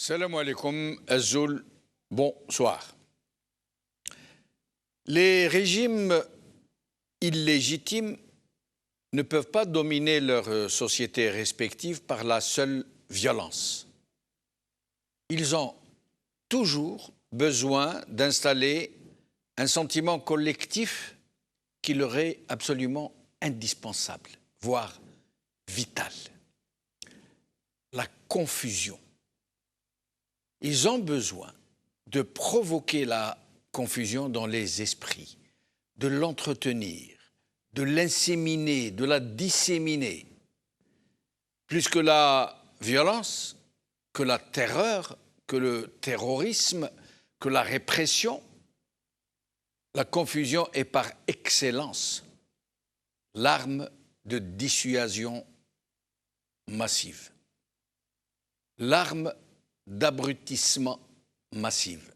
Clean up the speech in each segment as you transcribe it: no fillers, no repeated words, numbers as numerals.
Salam alaikum, Azul, bonsoir. Les régimes illégitimes ne peuvent pas dominer leurs sociétés respectives par la seule violence. Ils ont toujours besoin d'installer un sentiment collectif qui leur est absolument indispensable, voire vital. La confusion. Ils ont besoin de provoquer la confusion dans les esprits, de l'entretenir, de l'inséminer, de la disséminer. Plus que la violence, que la terreur, que le terrorisme, que la répression, la confusion est par excellence l'arme de dissuasion massive, l'arme d'abrutissement massive,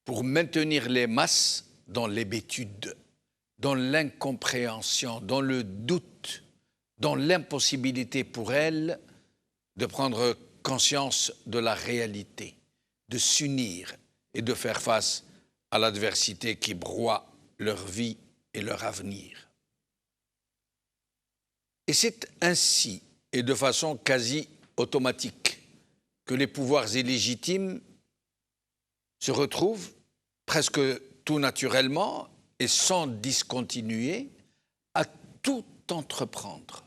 pour maintenir les masses dans l'hébétude, dans l'incompréhension, dans le doute, dans l'impossibilité pour elles de prendre conscience de la réalité, de s'unir et de faire face à l'adversité qui broie leur vie et leur avenir. Et c'est ainsi, et de façon quasi automatique, que les pouvoirs illégitimes se retrouvent presque tout naturellement et sans discontinuer à tout entreprendre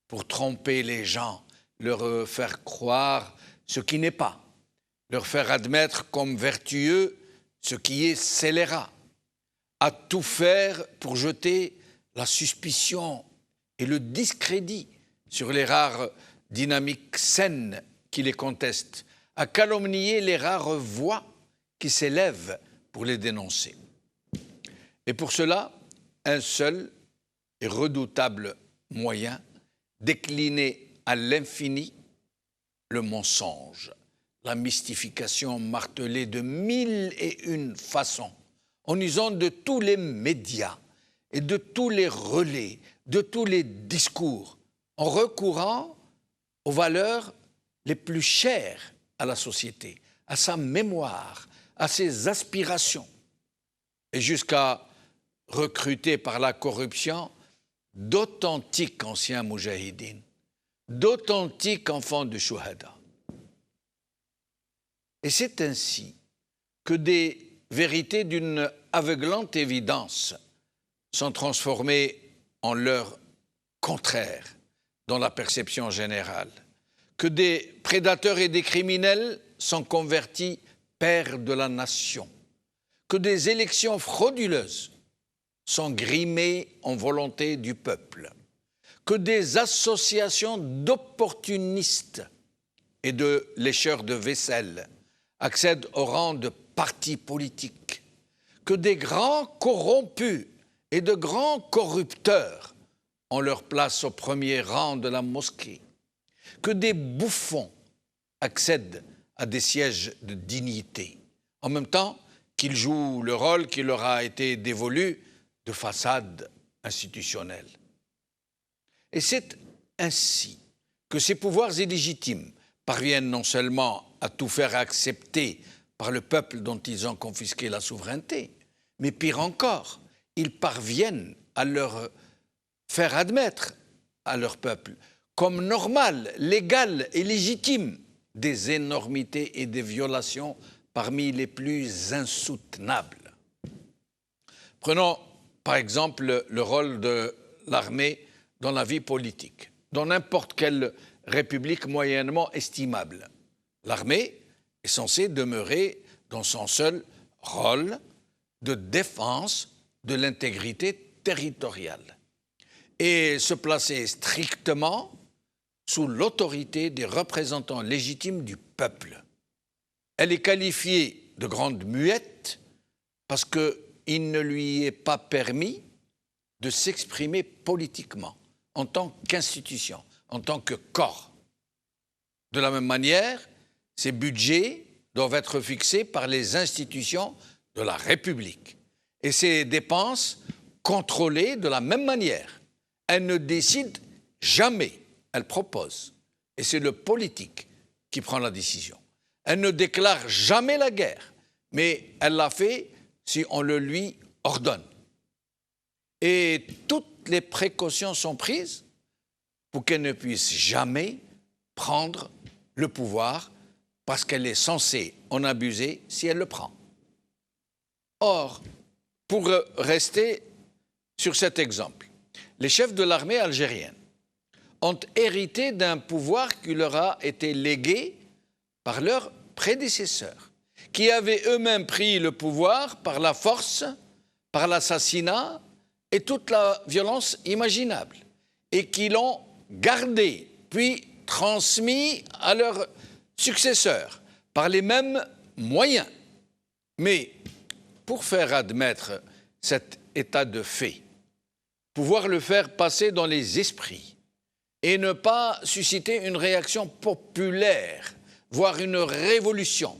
pour tromper les gens, leur faire croire ce qui n'est pas, leur faire admettre comme vertueux ce qui est scélérat, à tout faire pour jeter la suspicion et le discrédit sur les rares dynamiques saines qui les contestent, à calomnier les rares voix qui s'élèvent pour les dénoncer. Et pour cela, un seul et redoutable moyen, décliner à l'infini le mensonge, la mystification martelée de 1001 façons, en usant de tous les médias et de tous les relais, de tous les discours, en recourant aux valeurs les plus chères à la société, à sa mémoire, à ses aspirations, et jusqu'à recruter par la corruption d'authentiques anciens moujahidines, d'authentiques enfants de shuhada. Et c'est ainsi que des vérités d'une aveuglante évidence sont transformées en leur contraire dans la perception générale, que des prédateurs et des criminels sont convertis pères de la nation, que des élections frauduleuses sont grimées en volonté du peuple, que des associations d'opportunistes et de lécheurs de vaisselle accèdent au rang de partis politiques, que des grands corrompus et de grands corrupteurs ont leur place au premier rang de la mosquée, que des bouffons accèdent à des sièges de dignité, en même temps qu'ils jouent le rôle qui leur a été dévolu de façade institutionnelle. Et c'est ainsi que ces pouvoirs illégitimes parviennent non seulement à tout faire accepter par le peuple dont ils ont confisqué la souveraineté, mais pire encore, ils parviennent à leur faire admettre à leur peuple comme normal, légal et légitime des énormités et des violations parmi les plus insoutenables. Prenons par exemple le rôle de l'armée dans la vie politique, dans n'importe quelle république moyennement estimable. L'armée est censée demeurer dans son seul rôle de défense de l'intégrité territoriale et se placer strictement sous l'autorité des représentants légitimes du peuple. Elle est qualifiée de grande muette parce qu'il ne lui est pas permis de s'exprimer politiquement en tant qu'institution, en tant que corps. De la même manière, ces budgets doivent être fixés par les institutions de la République et ces dépenses contrôlées de la même manière. Elle ne décide jamais, elle propose. Et c'est le politique qui prend la décision. Elle ne déclare jamais la guerre, mais elle l'a fait si on le lui ordonne. Et toutes les précautions sont prises pour qu'elle ne puisse jamais prendre le pouvoir parce qu'elle est censée en abuser si elle le prend. Or, pour rester sur cet exemple, les chefs de l'armée algérienne ont hérité d'un pouvoir qui leur a été légué par leurs prédécesseurs, qui avaient eux-mêmes pris le pouvoir par la force, par l'assassinat et toute la violence imaginable, et qui l'ont gardé, puis transmis à leurs successeurs par les mêmes moyens. Mais pour faire admettre cet état de fait, pouvoir le faire passer dans les esprits et ne pas susciter une réaction populaire, voire une révolution,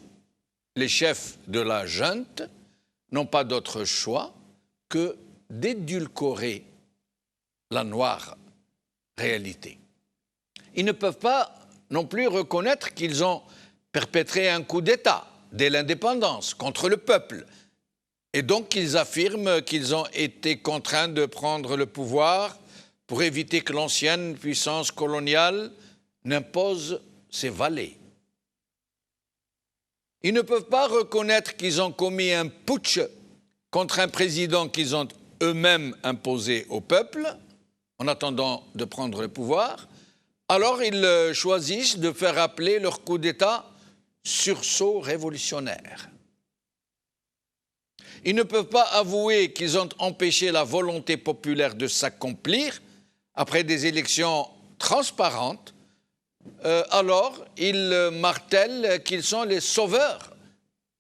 les chefs de la junte n'ont pas d'autre choix que d'édulcorer la noire réalité. Ils ne peuvent pas non plus reconnaître qu'ils ont perpétré un coup d'État dès l'indépendance contre le peuple. Et donc ils affirment qu'ils ont été contraints de prendre le pouvoir pour éviter que l'ancienne puissance coloniale n'impose ses valets. Ils ne peuvent pas reconnaître qu'ils ont commis un putsch contre un président qu'ils ont eux-mêmes imposé au peuple, en attendant de prendre le pouvoir. Alors ils choisissent de faire appeler leur coup d'État sursaut révolutionnaire. Ils ne peuvent pas avouer qu'ils ont empêché la volonté populaire de s'accomplir après des élections transparentes. Alors ils martèlent qu'ils sont les sauveurs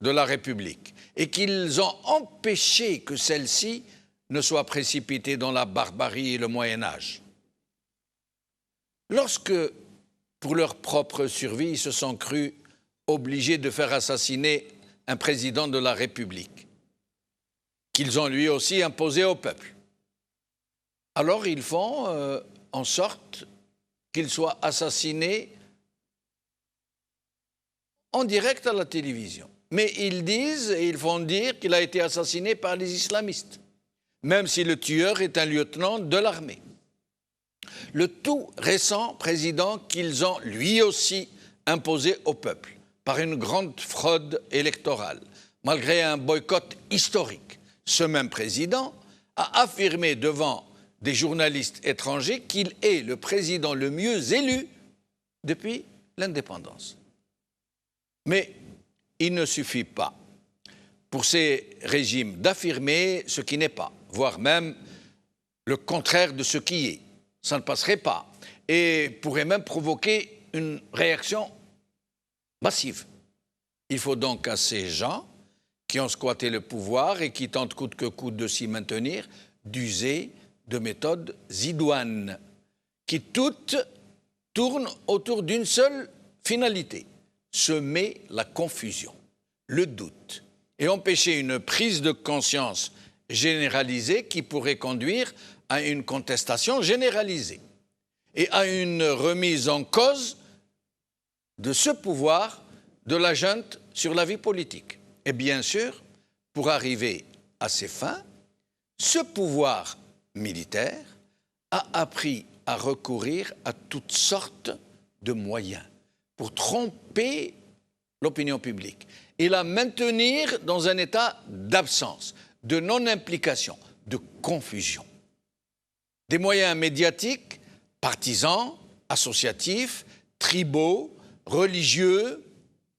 de la République et qu'ils ont empêché que celle-ci ne soit précipitée dans la barbarie et le Moyen-Âge. Lorsque, pour leur propre survie, ils se sont crus obligés de faire assassiner un président de la République, qu'ils ont lui aussi imposé au peuple, alors ils font en sorte qu'il soit assassiné en direct à la télévision. Mais ils disent et ils font dire qu'il a été assassiné par les islamistes, même si le tueur est un lieutenant de l'armée. Le tout récent président qu'ils ont lui aussi imposé au peuple par une grande fraude électorale, malgré un boycott historique. Ce même président a affirmé devant des journalistes étrangers qu'il est le président le mieux élu depuis l'indépendance. Mais il ne suffit pas pour ces régimes d'affirmer ce qui n'est pas, voire même le contraire de ce qui est. Ça ne passerait pas et pourrait même provoquer une réaction massive. Il faut donc à ces gens qui ont squatté le pouvoir et qui tentent coûte que coûte de s'y maintenir, d'user de méthodes idoines, qui toutes tournent autour d'une seule finalité, semer la confusion, le doute, et empêcher une prise de conscience généralisée qui pourrait conduire à une contestation généralisée et à une remise en cause de ce pouvoir de la junte sur la vie politique. Et bien sûr, pour arriver à ses fins, ce pouvoir militaire a appris à recourir à toutes sortes de moyens pour tromper l'opinion publique et la maintenir dans un état d'absence, de non-implication, de confusion. Des moyens médiatiques, partisans, associatifs, tribaux, religieux,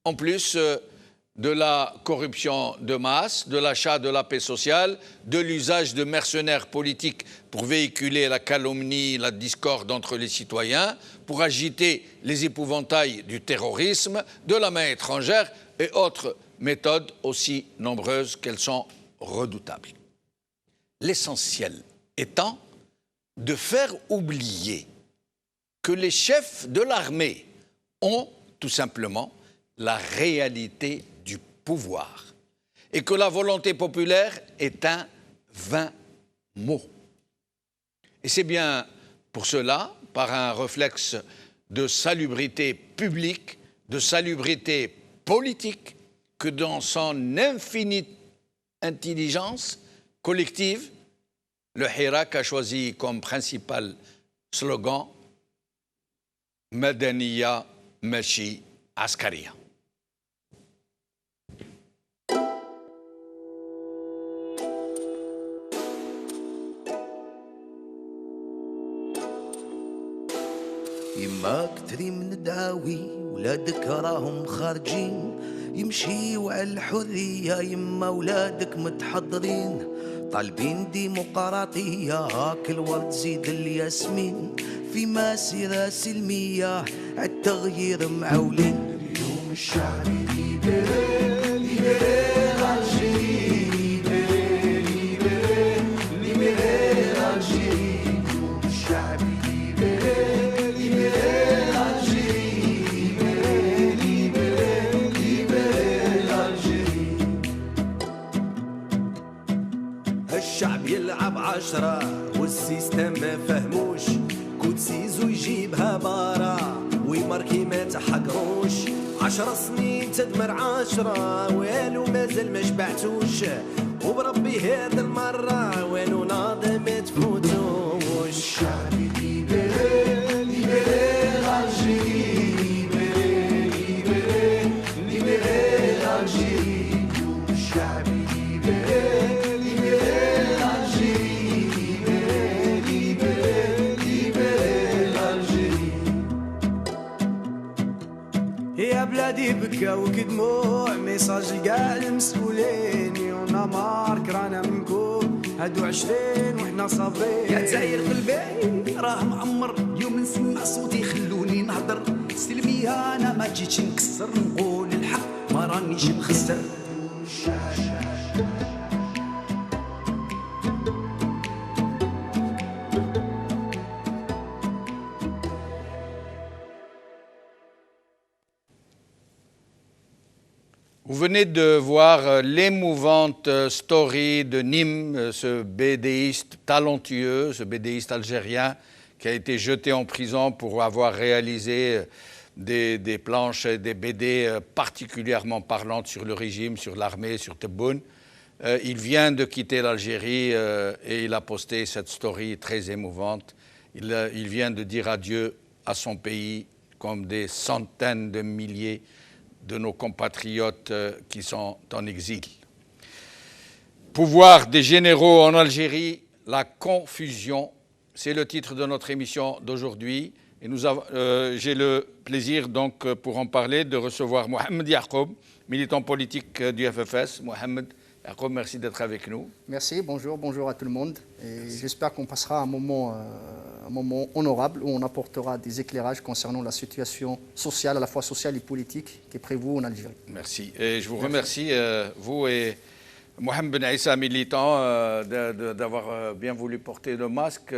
en plus de la corruption de masse, de l'achat de la paix sociale, de l'usage de mercenaires politiques pour véhiculer la calomnie, la discorde entre les citoyens, pour agiter les épouvantails du terrorisme, de la main étrangère et autres méthodes aussi nombreuses qu'elles sont redoutables. L'essentiel étant de faire oublier que les chefs de l'armée ont tout simplement la réalité du pouvoir et que la volonté populaire est un vain mot. Et c'est bien pour cela, par un réflexe de salubrité publique, de salubrité politique que dans son infinie intelligence collective, le Hirak a choisi comme principal slogan Madaniya Mashi Askariya. يما كتري من الدعاوي ولادك راهم خارجين يمشيوا على الحرية يما ولادك متحضرين طالبين ديمقراطية هاك الورد زيد الياسمين في مسيرة سلمية عالتغيير معولين اليوم الشعب ليبرال ليبرال الجيري ليبرال ليبرال ليبرال الجيري اليوم الشعب الشعب يلعب عشرة والسيستم ما فهموش كوتسيزو يجيبها بارا ويماركي ما تحقروش 10 سنين تدمر 10 والو مازال ما شبعتوش وبربي هاد المرة وينو ناضي ما تفوتوش الشعب ليبرال ليبرال الجيري ليبرال ليبرال ليبرال الجيري الشعب ليبرال يا بلادي بكاو كدموع ميساج كاع المسؤولين يونا مارك رانا منكم هادو 20 وحنا صابرين يا تزاير قلبي راه معمر يوم نسمع صوتي خلوني نهضر سلمية انا ما جيتش نكسر نقول الحق ما رانيش مخسر Vous venez de voir l'émouvante story de Nîmes, ce BDiste talentueux, ce BDiste algérien qui a été jeté en prison pour avoir réalisé des planches, des BD particulièrement parlantes sur le régime, sur l'armée, sur Tebboune. Il vient de quitter l'Algérie et il a posté cette story très émouvante. Il vient de dire adieu à son pays comme des centaines de milliers de nos compatriotes qui sont en exil. Pouvoir des généraux en Algérie, la confusion, c'est le titre de notre émission d'aujourd'hui. Et j'ai le plaisir donc pour en parler de recevoir Mohamed Yacoub, militant politique du FFS. Mohamed Yacoub, merci d'être avec nous. Merci, bonjour à tout le monde. Et j'espère qu'on passera un moment honorable où on apportera des éclairages concernant la situation sociale, à la fois sociale et politique, qui est prévue en Algérie. Merci. Et je vous remercie, vous et Mohamed Ben Issa, militant, d'avoir bien voulu porter le masque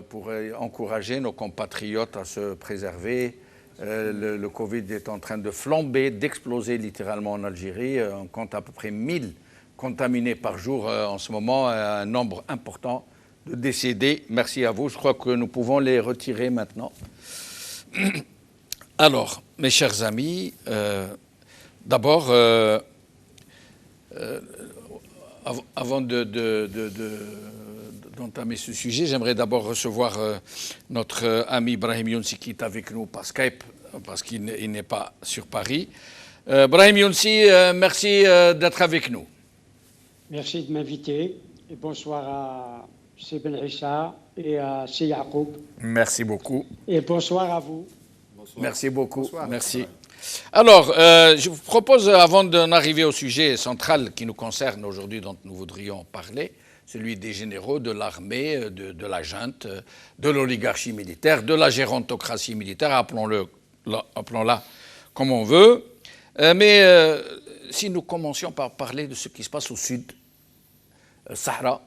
pour encourager nos compatriotes à se préserver. Le Covid est en train de flamber, d'exploser littéralement en Algérie. On compte à peu près 1000 contaminés par jour en ce moment, un nombre important de décédés. Merci à vous. Je crois que nous pouvons les retirer maintenant. Alors, mes chers amis, d'abord, avant d'entamer ce sujet, j'aimerais d'abord recevoir notre ami Brahim Younsi qui est avec nous par Skype, parce qu'il n'est pas sur Paris. Brahim Younsi, merci d'être avec nous. Merci de m'inviter et bonsoir à C. Ben Issa et à C. Yacoub. Merci beaucoup. Et bonsoir à vous. Bonsoir. Merci beaucoup. Bonsoir. Merci. Alors, je vous propose, avant d'en arriver au sujet central qui nous concerne aujourd'hui, dont nous voudrions parler, celui des généraux, de l'armée, de la junte, de l'oligarchie militaire, de la gérontocratie militaire, appelons-la comme on veut. Mais si nous commencions par parler de ce qui se passe au sud, Sahara,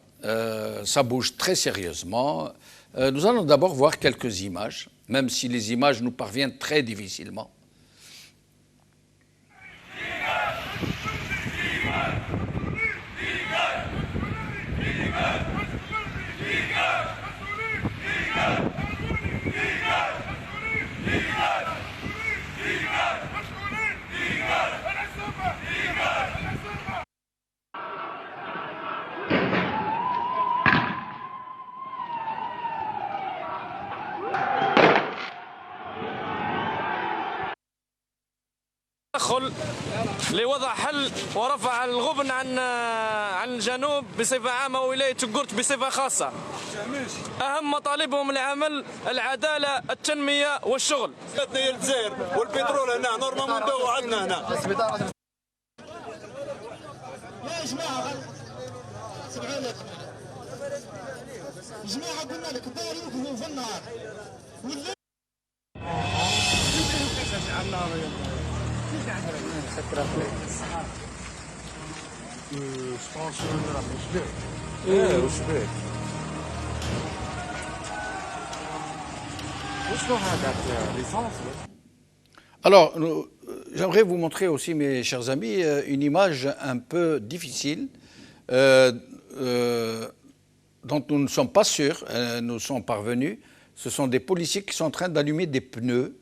ça bouge très sérieusement. Nous allons d'abord voir quelques images, même si les images nous parviennent très difficilement. الدول لوضع حل ورفع الغبن عن الجنوب بصفة عامة وولاية تقرت بصفة خاصة. أهم مطالبهم العمل، العدالة، التنمية والشغل. هي الجزائر والبترول هنا نورمالمون ندووا عندنا هنا. يا جماعة جماعة قلنا لك دايرين في النهار Alors, j'aimerais vous montrer aussi, mes chers amis, une image un peu difficile dont nous ne sommes pas sûrs, nous sommes parvenus. Ce sont des policiers qui sont en train d'allumer des pneus.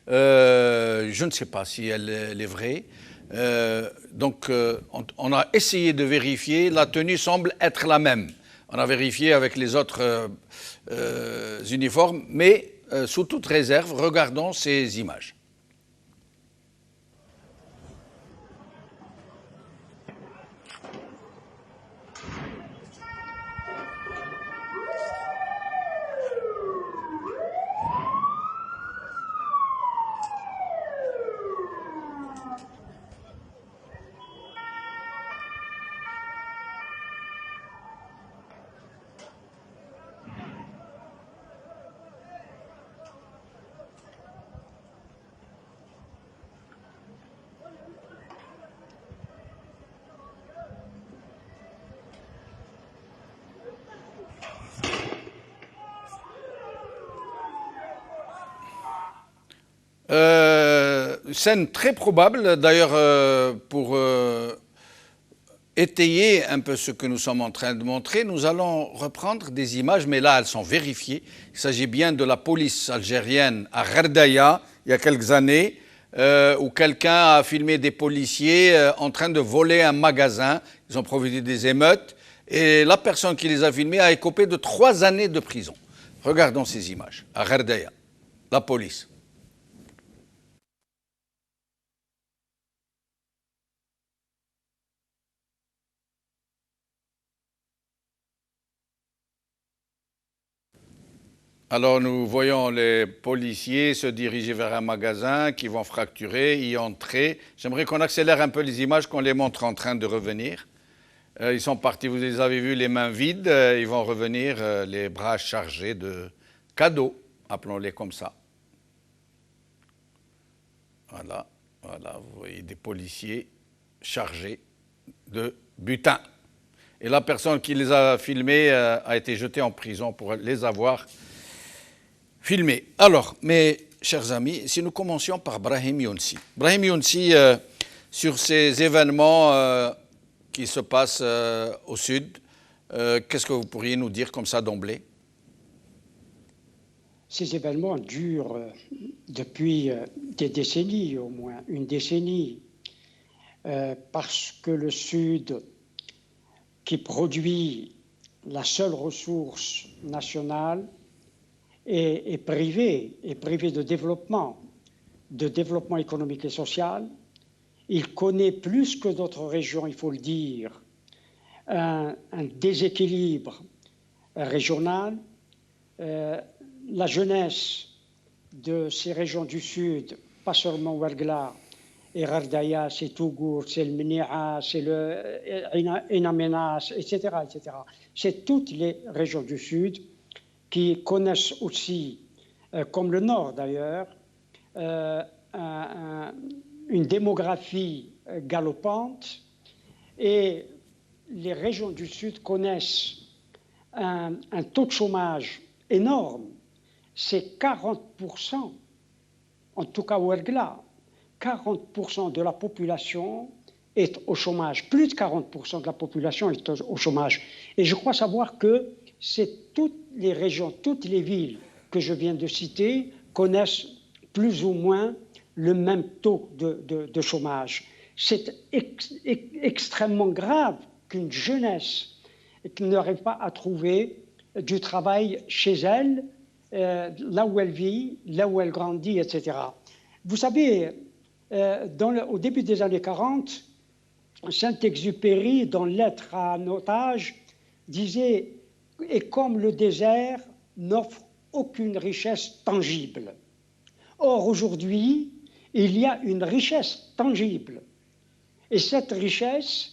Je ne sais pas si elle est vraie. Donc, on a essayé de vérifier. La tenue semble être la même. On a vérifié avec les autres uniformes, mais sous toute réserve, regardons ces images. Scène très probable, d'ailleurs, pour étayer un peu ce que nous sommes en train de montrer, nous allons reprendre des images, mais là, elles sont vérifiées. Il s'agit bien de la police algérienne à Gherdaya, il y a quelques années, où quelqu'un a filmé des policiers en train de voler un magasin. Ils ont profité des émeutes, et la personne qui les a filmés a écopé de 3 années de prison. Regardons ces images, à Gherdaya, la police. Alors nous voyons les policiers se diriger vers un magasin qui vont fracturer, y entrer. J'aimerais qu'on accélère un peu les images, qu'on les montre en train de revenir. Ils sont partis, vous les avez vus, les mains vides. Ils vont revenir les bras chargés de cadeaux, appelons-les comme ça. Voilà, voilà, vous voyez des policiers chargés de butin. Et la personne qui les a filmés a été jetée en prison pour les avoir filmé. Alors, mes chers amis, si nous commencions par Brahim Younsi. Brahim Younsi, sur ces événements qui se passent au sud, qu'est-ce que vous pourriez nous dire comme ça d'emblée? Ces événements durent depuis des décennies, au moins une décennie, parce que le Sud, qui produit la seule ressource nationale, est privé de développement économique et social. Il connaît plus que d'autres régions, il faut le dire, un déséquilibre régional. La jeunesse de ces régions du Sud, pas seulement Ouargla et Gherdaya, c'est Tougour, c'est le Menia, c'est le Inamenas, etc., etc. C'est toutes les régions du Sud qui connaissent aussi, comme le Nord d'ailleurs, une démographie galopante, et les régions du Sud connaissent un taux de chômage énorme. C'est 40%, en tout cas Ouargla, 40% de la population est au chômage. Plus de 40% de la population est au chômage. Et je crois savoir que c'est toutes les régions, toutes les villes que je viens de citer connaissent plus ou moins le même taux de chômage. C'est extrêmement grave qu'une jeunesse qui n'arrive pas à trouver du travail chez elle, là où elle vit, là où elle grandit, etc. Vous savez, au début des années 40, Saint-Exupéry, dans Lettre à un otage, disait « Et comme le désert n'offre aucune richesse tangible ». Or, aujourd'hui, il y a une richesse tangible. Et cette richesse,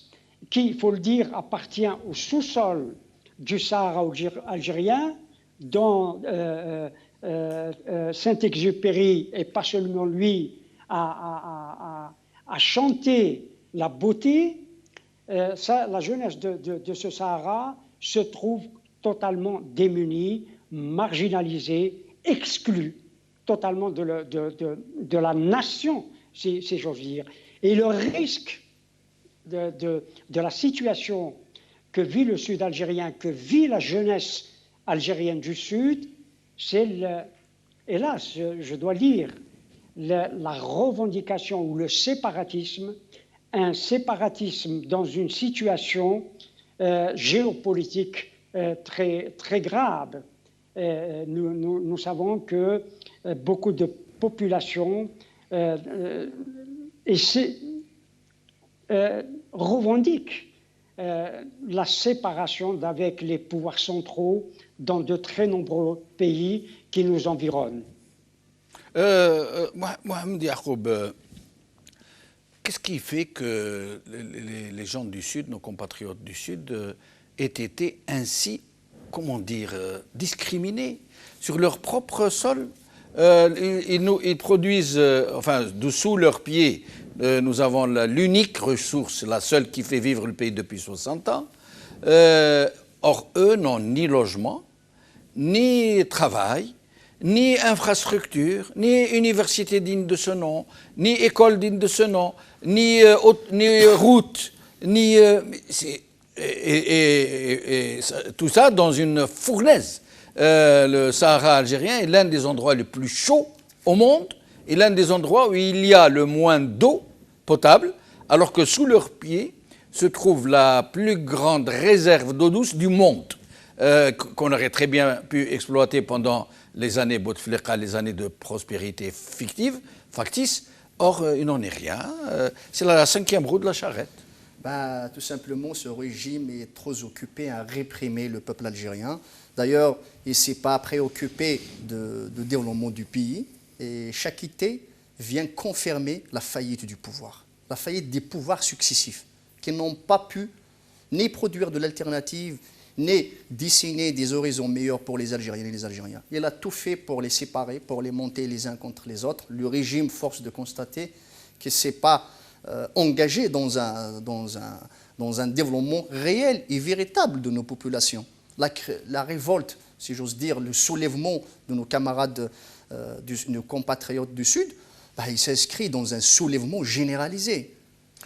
qui, il faut le dire, appartient au sous-sol du Sahara algérien, dont Saint-Exupéry, et pas seulement lui, a chanté la beauté, la jeunesse de ce Sahara se trouve totalement démunie, marginalisée, exclue totalement de la nation, si j'ose dire. Et le risque de la situation que vit le Sud algérien, que vit la jeunesse algérienne du Sud, c'est, hélas, je dois dire, la revendication ou le séparatisme, un séparatisme dans une situation géopolitique très, très grave. Nous savons que beaucoup de populations revendiquent la séparation d'avec les pouvoirs centraux dans de très nombreux pays qui nous environnent. Mohamed Yacoub, qu'est-ce qui fait que les gens du Sud, nos compatriotes du Sud, aient été ainsi, comment dire, discriminés sur leur propre sol? Ils produisent, enfin, dessous leurs pieds, nous avons l'unique ressource, la seule qui fait vivre le pays depuis 60 ans. Or, eux n'ont ni logement, ni travail, ni infrastructure, ni université digne de ce nom, ni école digne de ce nom, ni route, ni... tout ça dans une fournaise. Le Sahara algérien est l'un des endroits les plus chauds au monde et l'un des endroits où il y a le moins d'eau potable, alors que sous leurs pieds se trouve la plus grande réserve d'eau douce du monde, qu'on aurait très bien pu exploiter pendant les années Bouteflika, les années de prospérité factice. Or, il n'en est rien. C'est la 5e roue de la charrette. Tout simplement, ce régime est trop occupé à réprimer le peuple algérien. D'ailleurs, il ne s'est pas préoccupé du développement du pays. Et chaque idée vient confirmer la faillite du pouvoir, la faillite des pouvoirs successifs, qui n'ont pas pu ni produire de l'alternative, ni dessiner des horizons meilleurs pour les Algériennes et les Algériens. Il a tout fait pour les séparer, pour les monter les uns contre les autres. Le régime force de constater qu'il ne s'est pas engagé dans un développement réel et véritable de nos populations. La révolte, si j'ose dire, le soulèvement de nos camarades, de nos compatriotes du Sud, il s'inscrit dans un soulèvement généralisé.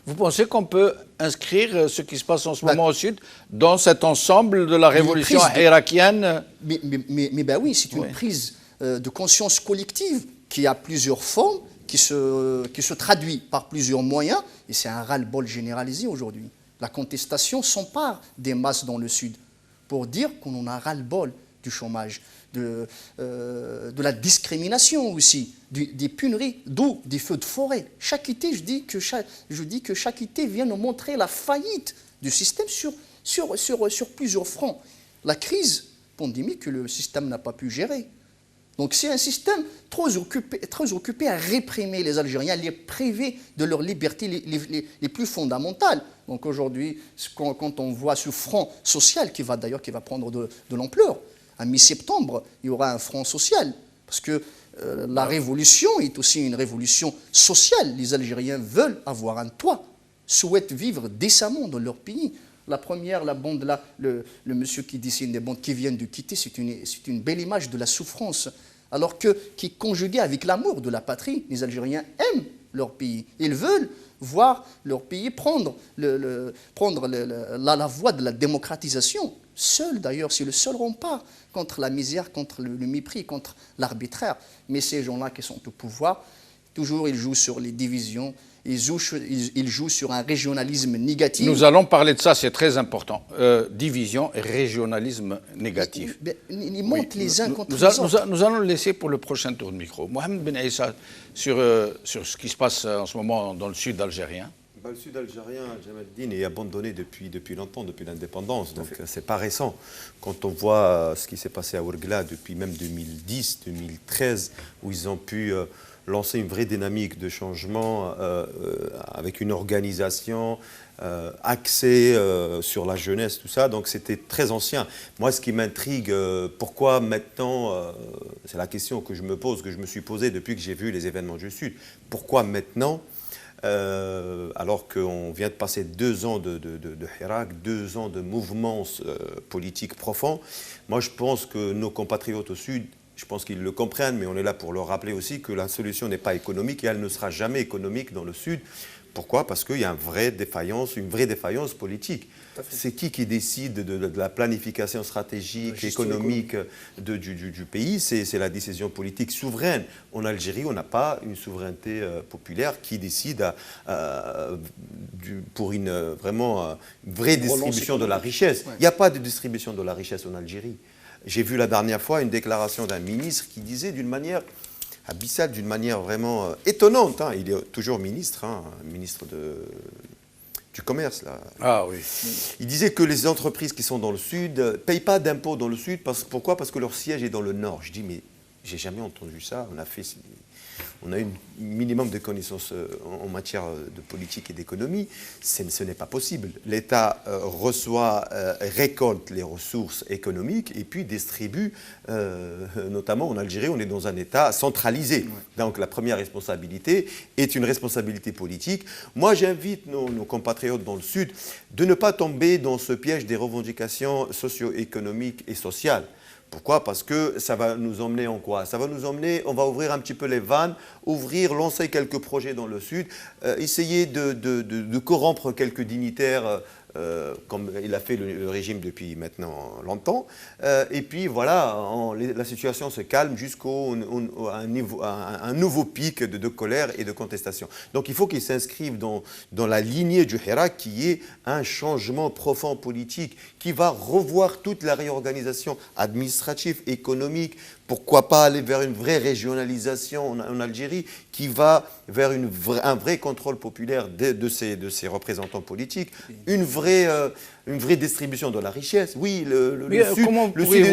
Vous pensez qu'on peut inscrire ce qui se passe en ce moment au Sud dans cet ensemble de la révolution irakienne? Mais oui, c'est une prise de conscience collective qui a plusieurs formes, qui se traduit par plusieurs moyens, et c'est un ras-le-bol généralisé aujourd'hui. La contestation s'empare des masses dans le Sud pour dire qu'on en a ras-le-bol du chômage, de la discrimination aussi, des pénuries d'eau, des feux de forêt. Chaque été, je dis que chaque été vient nous montrer la faillite du système sur plusieurs fronts. La crise pandémique que le système n'a pas pu gérer. Donc c'est un système très occupé à réprimer les Algériens, les priver de leurs libertés les plus fondamentales. Donc aujourd'hui, quand on voit ce front social qui va prendre de l'ampleur, à mi-septembre, il y aura un front social. Parce que la révolution est aussi une révolution sociale. Les Algériens veulent avoir un toit, souhaitent vivre décemment dans leur pays. La première, la bande là, le monsieur qui dessine des bandes qui viennent de quitter, c'est une belle image de la souffrance. Alors qui est conjuguée avec l'amour de la patrie. Les Algériens aiment leur pays. Ils veulent voir leur pays prendre la voie de la démocratisation. Seul d'ailleurs, c'est le seul rempart contre la misère, contre le mépris, contre l'arbitraire. Mais ces gens-là qui sont au pouvoir, toujours ils jouent sur les divisions il joue sur un régionalisme négatif. Nous allons parler de ça, c'est très important. Division et régionalisme négatif. Ils montent les uns contre les autres. Nous allons le laisser pour le prochain tour de micro. Mohamed Ben Aissa, sur ce qui se passe en ce moment dans le sud algérien. Le sud algérien, Jamaluddin, est abandonné depuis longtemps, depuis l'indépendance, donc c'est pas récent. Quand on voit ce qui s'est passé à Ouargla depuis même 2010, 2013, où ils ont pu lancer une vraie dynamique de changement avec une organisation axée sur la jeunesse, tout ça, donc c'était très ancien. Moi, ce qui m'intrigue, pourquoi maintenant, c'est la question que je me pose, que je me suis posée depuis que j'ai vu les événements du Sud, pourquoi maintenant alors qu'on vient de passer 2 ans de Hirak, 2 ans de mouvements politiques profonds. Moi, je pense que nos compatriotes au Sud, je pense qu'ils le comprennent, mais on est là pour leur rappeler aussi que la solution n'est pas économique et elle ne sera jamais économique dans le Sud. Pourquoi? Parce qu'il y a une vraie défaillance politique. C'est qui décide de la planification stratégique, économique du pays? C'est la décision politique souveraine. En Algérie, on n'a pas une souveraineté populaire qui décide pour une vraie distribution de la richesse. Il n'y a pas de distribution de la richesse en Algérie. J'ai vu la dernière fois une déclaration d'un ministre qui disait d'une manière abyssale, d'une manière vraiment étonnante. Hein. Il est toujours ministre, ministre du commerce. Là. Ah oui. Il disait que les entreprises qui sont dans le sud ne payent pas d'impôts dans le sud. Pourquoi? Parce que leur siège est dans le nord. Je dis, mais j'ai jamais entendu ça. On a un minimum de connaissances en matière de politique et d'économie. Ce n'est pas possible. L'État récolte les ressources économiques et puis distribue, notamment en Algérie, on est dans un État centralisé. Donc la première responsabilité est une responsabilité politique. Moi, j'invite nos compatriotes dans le Sud de ne pas tomber dans ce piège des revendications socio-économiques et sociales. Pourquoi? Parce que ça va nous emmener en quoi? Ça va nous emmener, on va ouvrir un petit peu les vannes, lancer quelques projets dans le Sud, essayer de corrompre quelques dignitaires, comme il a fait le régime depuis maintenant longtemps. Et puis voilà, la situation se calme jusqu'à un nouveau pic de colère et de contestation. Donc il faut qu'ils s'inscrivent dans la lignée du Hirak, qui est un changement profond politique, qui va revoir toute la réorganisation administrative, économique. Pourquoi pas aller vers une vraie régionalisation en Algérie qui va vers un vrai contrôle populaire de ces représentants politiques, une vraie distribution de la richesse. Oui, le Sud,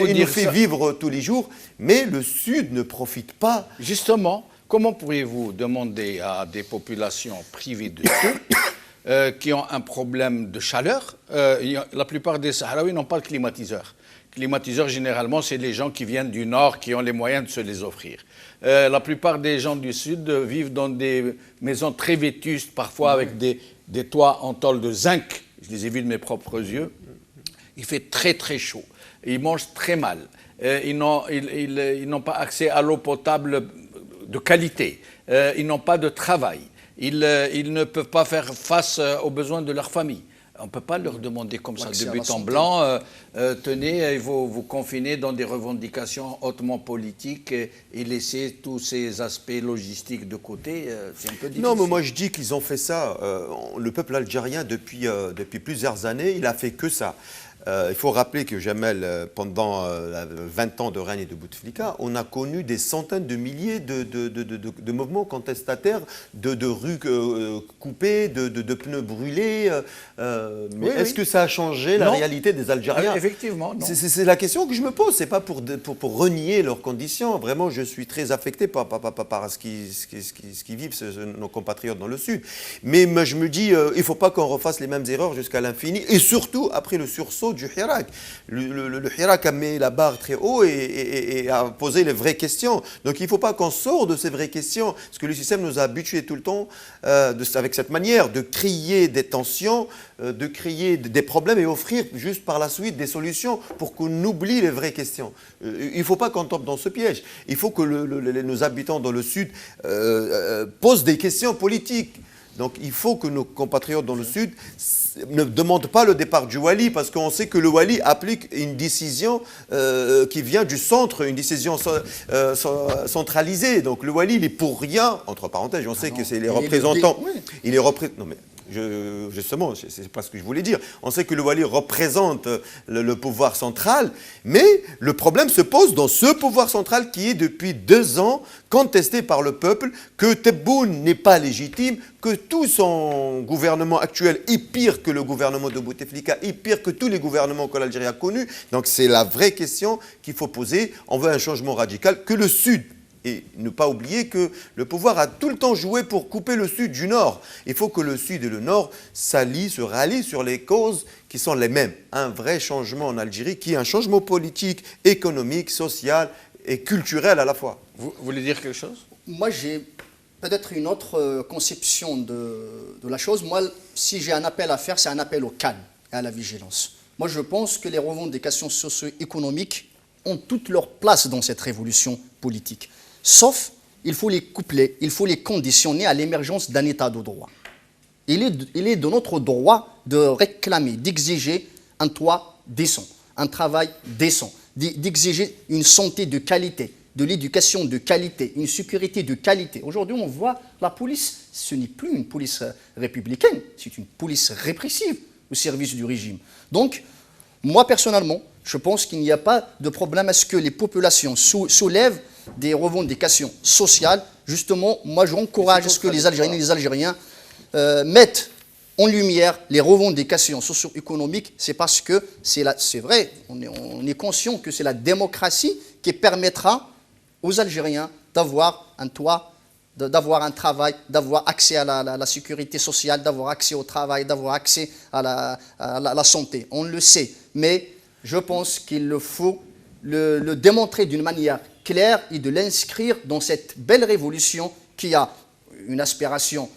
il nous fait vivre tous les jours, mais le Sud ne profite pas. Justement, comment pourriez-vous demander à des populations privées de tout, qui ont un problème de chaleur? La plupart des Sahraouis n'ont pas de climatiseur. Climatiseurs, généralement, c'est les gens qui viennent du Nord, qui ont les moyens de se les offrir. La plupart des gens du Sud vivent dans des maisons très vétustes, parfois avec des toits en tôle de zinc. Je les ai vus de mes propres yeux. Il fait très, très chaud. Ils mangent très mal. Ils n'ont pas accès à l'eau potable de qualité. Ils n'ont pas de travail. Ils ne peuvent pas faire face aux besoins de leur famille. On ne peut pas leur demander comme ça, de but en blanc, tenez, il faut vous confiner dans des revendications hautement politiques et laisser tous ces aspects logistiques de côté. C'est un peu difficile. Non, mais moi je dis qu'ils ont fait ça. Le peuple algérien, depuis plusieurs années, il a fait que ça. Il faut rappeler que Jamel, pendant 20 ans de règne de Bouteflika, on a connu des centaines de milliers de mouvements contestataires, de rues coupées, de pneus brûlés. Mais est-ce que ça a changé la réalité des Algériens? Effectivement, non. C'est la question que je me pose. Ce n'est pas pour renier leurs conditions. Vraiment, je suis très affecté par ce qui vivent nos compatriotes dans le Sud. Mais je me dis, il ne faut pas qu'on refasse les mêmes erreurs jusqu'à l'infini. Et surtout, après le sursaut du Hirak. Le Hirak a mis la barre très haut et a posé les vraies questions. Donc il ne faut pas qu'on sorte de ces vraies questions, parce que le système nous a habitués tout le temps avec cette manière de créer des tensions, de créer des problèmes et offrir juste par la suite des solutions pour qu'on oublie les vraies questions. Il ne faut pas qu'on tombe dans ce piège. Il faut que nos habitants dans le Sud posent des questions politiques. Donc il faut que nos compatriotes dans le Sud ne demandent pas le départ du Wali, parce qu'on sait que le Wali applique une décision qui vient du centre, une décision centralisée. Donc le Wali, il est pour rien, entre parenthèses, on sait que c'est les représentants. Il est non mais justement, c'est pas ce que je voulais dire. On sait que le Wali représente le pouvoir central, mais le problème se pose dans ce pouvoir central qui est depuis 2 ans contesté par le peuple, que Tebboune n'est pas légitime, que tout son gouvernement actuel est pire que le gouvernement de Bouteflika, est pire que tous les gouvernements que l'Algérie a connus. Donc c'est la vraie question qu'il faut poser. On veut un changement radical, que le Sud. Et ne pas oublier que le pouvoir a tout le temps joué pour couper le Sud du Nord. Il faut que le Sud et le Nord s'allient, se rallient sur les causes qui sont les mêmes. Un vrai changement en Algérie qui est un changement politique, économique, social et culturel à la fois. Vous voulez dire quelque chose? Moi, j'ai peut-être une autre conception de la chose. Moi, si j'ai un appel à faire, c'est un appel au calme et à la vigilance. Moi, je pense que les revendications socio-économiques ont toute leur place dans cette révolution politique. Sauf, il faut les coupler, il faut les conditionner à l'émergence d'un état de droit. Il est de notre droit de réclamer, d'exiger un toit décent, un travail décent, d'exiger une santé de qualité, de l'éducation de qualité, une sécurité de qualité. Aujourd'hui, on voit la police, ce n'est plus une police républicaine, c'est une police répressive au service du régime. Donc, moi, personnellement, je pense qu'il n'y a pas de problème à ce que les populations soulèvent des revendications sociales. Justement, moi, j'encourage à ce que les Algériennes et les Algériens mettent en lumière les revendications socio-économiques. C'est parce que, c'est vrai, on est conscient que c'est la démocratie qui permettra aux Algériens d'avoir un toit, d'avoir un travail, d'avoir accès à la sécurité sociale, d'avoir accès au travail, d'avoir accès à la santé. On le sait, mais je pense qu'il faut le démontrer d'une manière claire et de l'inscrire dans cette belle révolution qui a une aspiration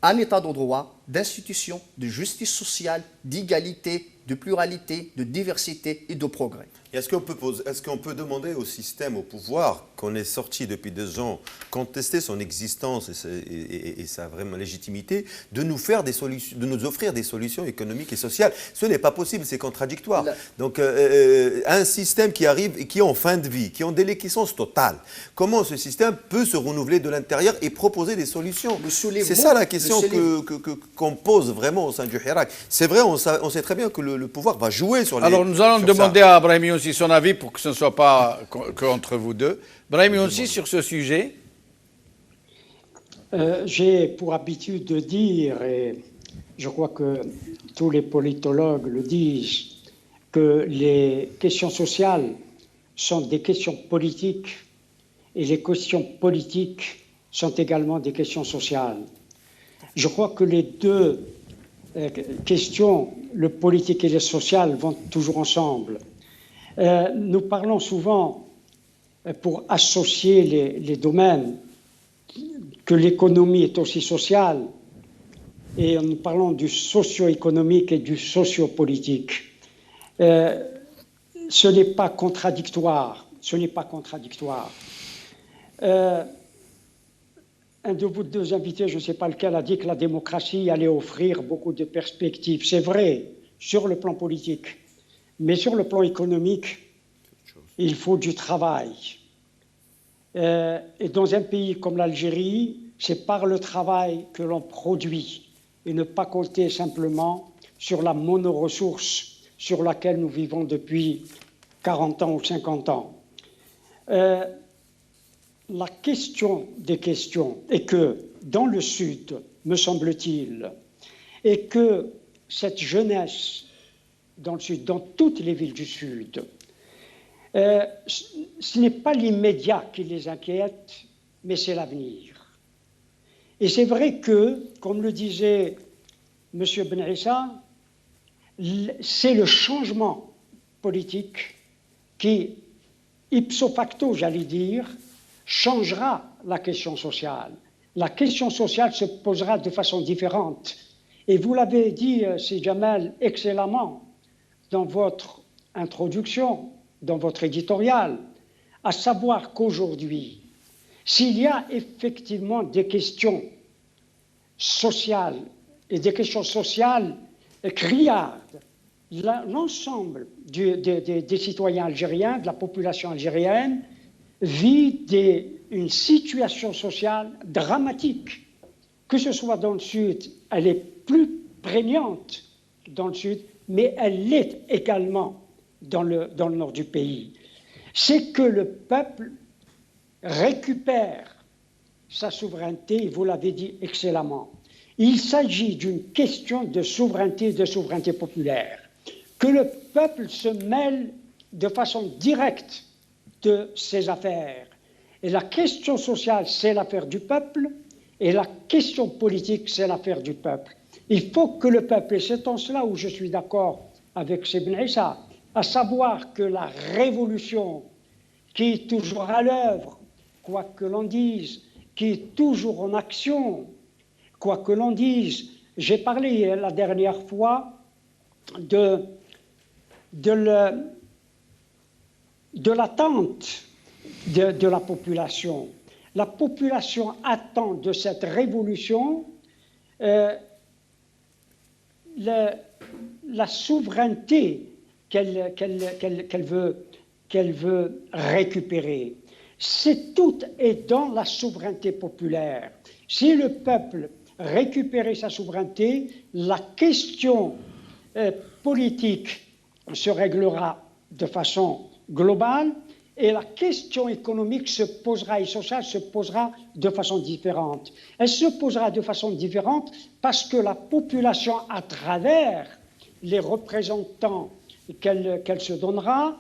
à un état de droit, d'institution, de justice sociale, d'égalité, de pluralité, de diversité et de progrès. Et est-ce qu'on peut demander au système, au pouvoir, qu'on est sorti depuis 2 ans, contester son existence et sa vraie légitimité, de nous faire des solutions, de nous offrir des solutions économiques et sociales? Ce n'est pas possible, c'est contradictoire. Donc, un système qui arrive et qui est en fin de vie, qui est en déliquescence totale, comment ce système peut se renouveler de l'intérieur et proposer des solutions? C'est ça la question qu'on pose vraiment au sein du Hirak. C'est vrai, on sait très bien que le pouvoir va jouer sur les... Alors, nous allons demander à Brahim Younsi son avis pour que ce ne soit pas qu'entre vous deux. Brahim Younsi, sur ce sujet. J'ai pour habitude de dire, et je crois que tous les politologues le disent, que les questions sociales sont des questions politiques et les questions politiques sont également des questions sociales. Je crois que les deux questions, le politique et le social, vont toujours ensemble. Nous parlons souvent, pour associer les domaines, que l'économie est aussi sociale, et nous parlons du socio-économique et du socio-politique. Ce n'est pas contradictoire. Ce n'est pas contradictoire. Un de vos deux invités, je ne sais pas lequel, a dit que la démocratie allait offrir beaucoup de perspectives. C'est vrai, sur le plan politique. Mais sur le plan économique, il faut du travail. Et dans un pays comme l'Algérie, c'est par le travail que l'on produit et ne pas compter simplement sur la monoressource sur laquelle nous vivons depuis 40 ans ou 50 ans. La question des questions est que dans le Sud, me semble-t-il, et que cette jeunesse dans le Sud, dans toutes les villes du Sud, ce n'est pas l'immédiat qui les inquiète, mais c'est l'avenir. Et c'est vrai que, comme le disait M. Ben Issa, c'est le changement politique qui, ipso facto, j'allais dire, changera la question sociale. La question sociale se posera de façon différente. Et vous l'avez dit, c'est Jamal, excellemment, dans votre introduction, dans votre éditorial, à savoir qu'aujourd'hui, s'il y a effectivement des questions sociales et des questions sociales criardes. L'ensemble des citoyens algériens, de la population algérienne, vit une situation sociale dramatique. Que ce soit dans le sud, elle est plus prégnante dans le sud, mais elle l'est également dans le nord du pays. C'est que le peuple récupère sa souveraineté, vous l'avez dit excellemment. Il s'agit d'une question de souveraineté populaire. Que le peuple se mêle de façon directe de ses affaires. Et la question sociale, c'est l'affaire du peuple, et la question politique, c'est l'affaire du peuple. Il faut que le peuple, et c'est en cela où je suis d'accord avec Ibn Issa, à savoir que la révolution qui est toujours à l'œuvre, quoi que l'on dise, qui est toujours en action, quoi que l'on dise, j'ai parlé la dernière fois de l'attente de la population. La population attend de cette révolution la souveraineté qu'elle veut récupérer. Tout est dans la souveraineté populaire. Si le peuple récupérait sa souveraineté, la question politique se réglera de façon globale et la question économique se posera et sociale se posera de façon différente. Elle se posera de façon différente parce que la population, à travers les représentants qu'elle se donnera,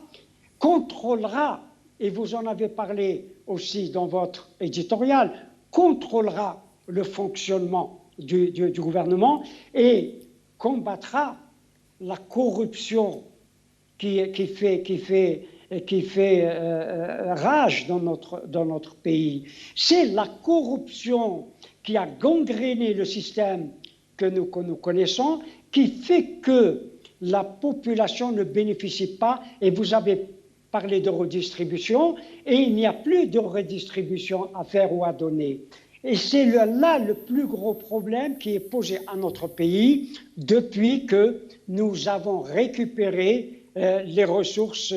contrôlera, et vous en avez parlé aussi dans votre éditorial, contrôlera le fonctionnement du gouvernement et combattra la corruption qui fait rage dans notre pays. C'est la corruption qui a gangréné le système que nous connaissons, qui fait que la population ne bénéficie pas, et vous avez parlé de redistribution, et il n'y a plus de redistribution à faire ou à donner. Et c'est là le plus gros problème qui est posé à notre pays depuis que nous avons récupéré les ressources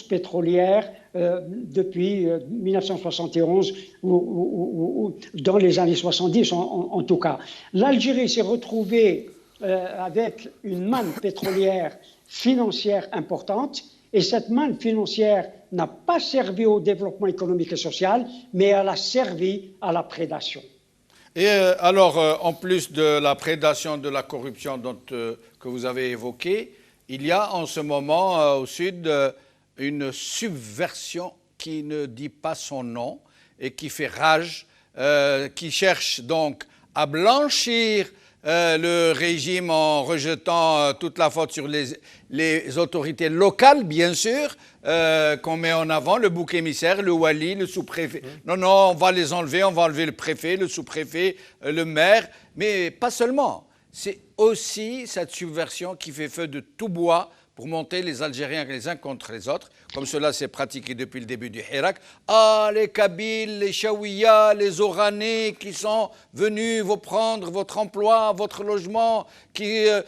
pétrolières depuis 1971 ou dans les années 70 en tout cas. L'Algérie s'est retrouvée avec une manne pétrolière financière importante et cette manne financière n'a pas servi au développement économique et social, mais elle a servi à la prédation. Et alors, en plus de la prédation, de la corruption que vous avez évoquée, il y a en ce moment au Sud une subversion qui ne dit pas son nom et qui fait rage, qui cherche donc à blanchir le régime en rejetant toute la faute sur les autorités locales, bien sûr, qu'on met en avant, le bouc émissaire, le wali, le sous-préfet. Non, on va les enlever, on va enlever le préfet, le sous-préfet, le maire, mais pas seulement. C'est aussi cette subversion qui fait feu de tout bois pour monter les Algériens les uns contre les autres, comme cela s'est pratiqué depuis le début du Hirak. Ah, les Kabyles, les Chaouïas, les Oranais qui sont venus vous prendre votre emploi, votre logement, mais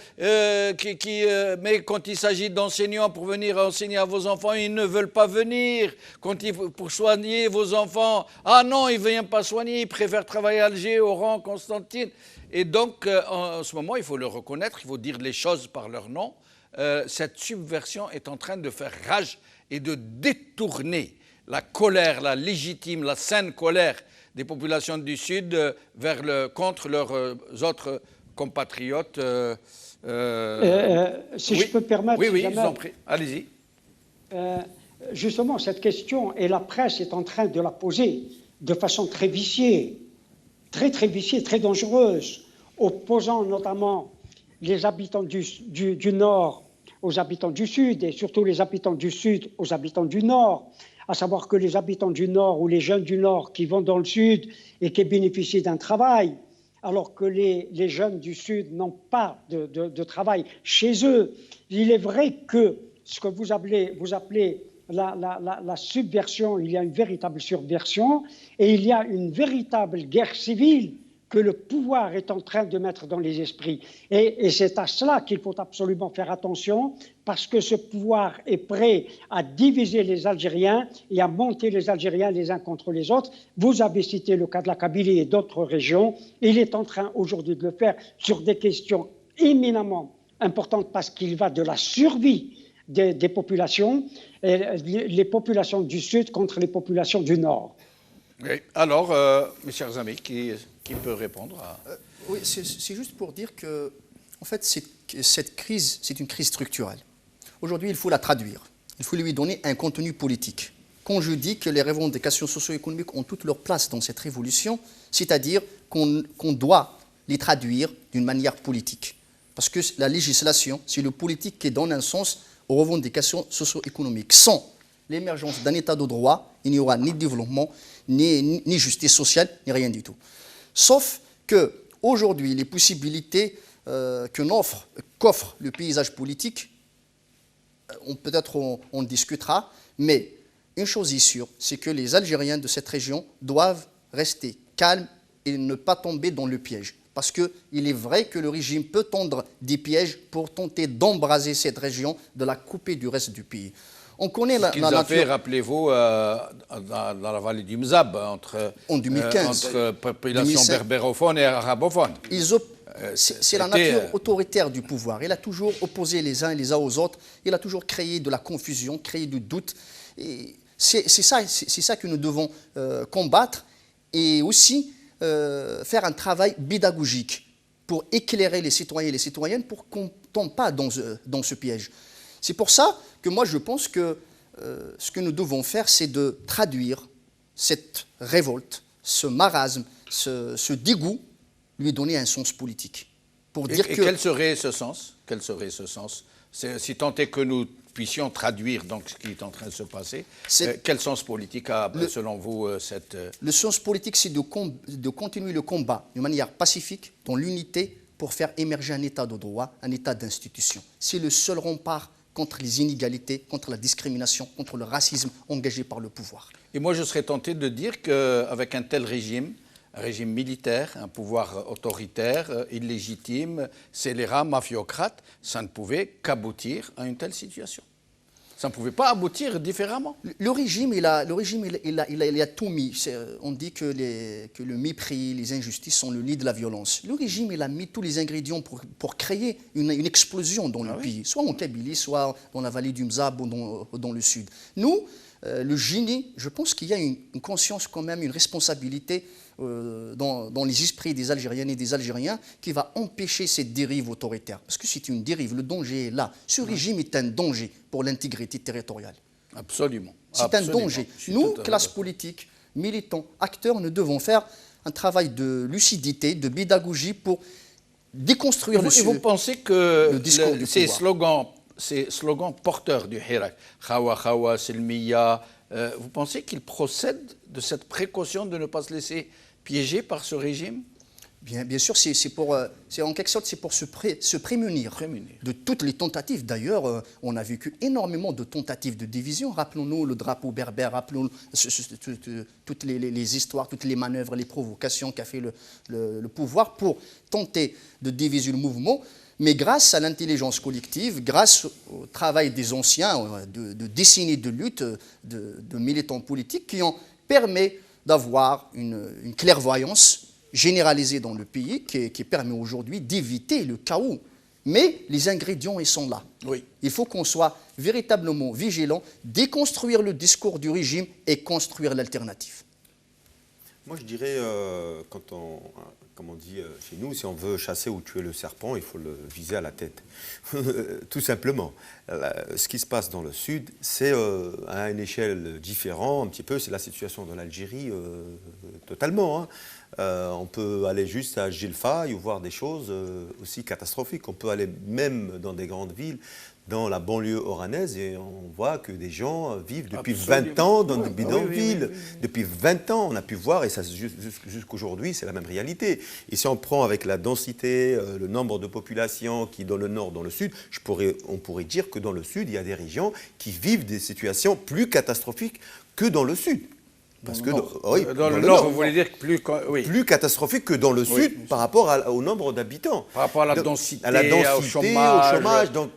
quand il s'agit d'enseignants pour venir enseigner à vos enfants, ils ne veulent pas venir. Pour soigner vos enfants, ah non, ils ne viennent pas soigner, ils préfèrent travailler à Alger, Oran, Constantine. Et donc, en ce moment, il faut le reconnaître, il faut dire les choses par leur nom. Cette subversion est en train de faire rage et de détourner la colère, la légitime, la saine colère des populations du Sud contre leurs autres compatriotes. Si je peux permettre... Oui, je vous en prie, allez-y. Justement, cette question, et la presse est en train de la poser de façon très viciée, très viciée, très dangereuse, opposant notamment les habitants du Nord aux habitants du Sud, et surtout les habitants du Sud aux habitants du Nord, à savoir que les habitants du Nord ou les jeunes du Nord qui vont dans le Sud et qui bénéficient d'un travail, alors que les jeunes du Sud n'ont pas de travail chez eux. Il est vrai que ce que vous appelez la subversion, il y a une véritable subversion et il y a une véritable guerre civile que le pouvoir est en train de mettre dans les esprits. Et c'est à cela qu'il faut absolument faire attention, parce que ce pouvoir est prêt à diviser les Algériens et à monter les Algériens les uns contre les autres. Vous avez cité le cas de la Kabylie et d'autres régions. Il est en train aujourd'hui de le faire sur des questions éminemment importantes, parce qu'il va de la survie des populations, les populations du Sud contre les populations du Nord. Oui. Alors, mes chers amis, qui peut répondre à... Oui, c'est juste pour dire que, en fait, cette crise, c'est une crise structurelle. Aujourd'hui, il faut la traduire. Il faut lui donner un contenu politique. Quand je dis que les revendications socio-économiques ont toute leur place dans cette révolution, c'est-à-dire qu'on doit les traduire d'une manière politique. Parce que la législation, c'est le politique qui donne un sens aux revendications socio-économiques. Sans l'émergence d'un état de droit, il n'y aura ni développement, ni justice sociale, ni rien du tout. Sauf qu'aujourd'hui, les possibilités qu'offre le paysage politique, peut-être on discutera, mais une chose est sûre, c'est que les Algériens de cette région doivent rester calmes et ne pas tomber dans le piège. Parce qu'il est vrai que le régime peut tendre des pièges pour tenter d'embraser cette région, de la couper du reste du pays. On connaît la nature... fait, rappelez-vous, dans la vallée du Mzab, en 2015, entre population berbérophone et arabophone. C'est la nature autoritaire du pouvoir. Il a toujours opposé les uns aux autres. Il a toujours créé de la confusion, créé du doute. C'est ça que nous devons combattre, et aussi faire un travail pédagogique pour éclairer les citoyens et les citoyennes pour qu'on ne tombe pas dans ce piège. C'est pour ça que moi je pense que ce que nous devons faire, c'est de traduire cette révolte, ce marasme, ce dégoût, lui donner un sens politique. Pour dire que... Quel serait ce sens? Quel serait ce sens? Si tant est que nous puissions traduire donc ce qui est en train de se passer, quel sens politique a, selon vous, cette... Le sens politique, c'est de continuer le combat de manière pacifique, dans l'unité, pour faire émerger un état de droit, un état d'institution. C'est le seul rempart contre les inégalités, contre la discrimination, contre le racisme engagé par le pouvoir. Et moi, je serais tenté de dire qu'avec un tel régime, un régime militaire, un pouvoir autoritaire, illégitime, scélérat, mafiocrate, ça ne pouvait qu'aboutir à une telle situation. Ça ne pouvait pas aboutir différemment. Le régime, il a tout mis. On dit que le mépris, les injustices sont le nid de la violence. Le régime, il a mis tous les ingrédients pour créer une explosion dans le pays, soit en Kabylie, soit dans la vallée du Mzab ou dans le sud. Nous, le génie, je pense qu'il y a une conscience quand même, une responsabilité dans les esprits des Algériennes et des Algériens qui va empêcher cette dérive autoritaire. Parce que c'est une dérive, le danger est là. Ce régime est un danger pour l'intégrité territoriale. Absolument. C'est un danger. Nous, classe politique, militants, acteurs, nous devons faire un travail de lucidité, de pédagogie pour déconstruire le discours. Et vous pensez que ces slogans porteurs du Hirak, Khawa Khawa, Selmiya, vous pensez qu'ils procèdent de cette précaution de ne pas se laisser piéger par ce régime? Bien sûr, en quelque sorte, c'est pour se prémunir de toutes les tentatives. D'ailleurs, on a vécu énormément de tentatives de division. Rappelons-nous le drapeau berbère, rappelons-nous toutes les histoires, toutes les manœuvres, les provocations qu'a fait le pouvoir pour tenter de diviser le mouvement. Mais grâce à l'intelligence collective, grâce au travail des anciens, de décennies de lutte, de militants politiques qui ont permis d'avoir une clairvoyance généralisée dans le pays qui permet aujourd'hui d'éviter le chaos. Mais les ingrédients, ils sont là. Oui. Il faut qu'on soit véritablement vigilant, déconstruire le discours du régime et construire l'alternative. Moi, je dirais, comme on dit chez nous, si on veut chasser ou tuer le serpent, il faut le viser à la tête. Tout simplement. Ce qui se passe dans le Sud, c'est à une échelle différente, un petit peu, c'est la situation de l'Algérie totalement. Hein. On peut aller juste à Gilfa et voir des choses aussi catastrophiques. On peut aller même dans des grandes villes, dans la banlieue oranaise, et on voit que des gens vivent depuis 20 ans dans des bidonvilles. Depuis 20 ans, on a pu voir, et jusqu'aujourd'hui, c'est la même réalité. Et si on prend avec la densité, le nombre de populations qui dans le nord, dans le sud, on pourrait dire que dans le sud, il y a des régions qui vivent des situations plus catastrophiques que dans le sud. Parce que dans le nord, vous voulez dire que plus catastrophique que dans le sud par rapport au nombre d'habitants. Par rapport à la densité, au chômage. Donc,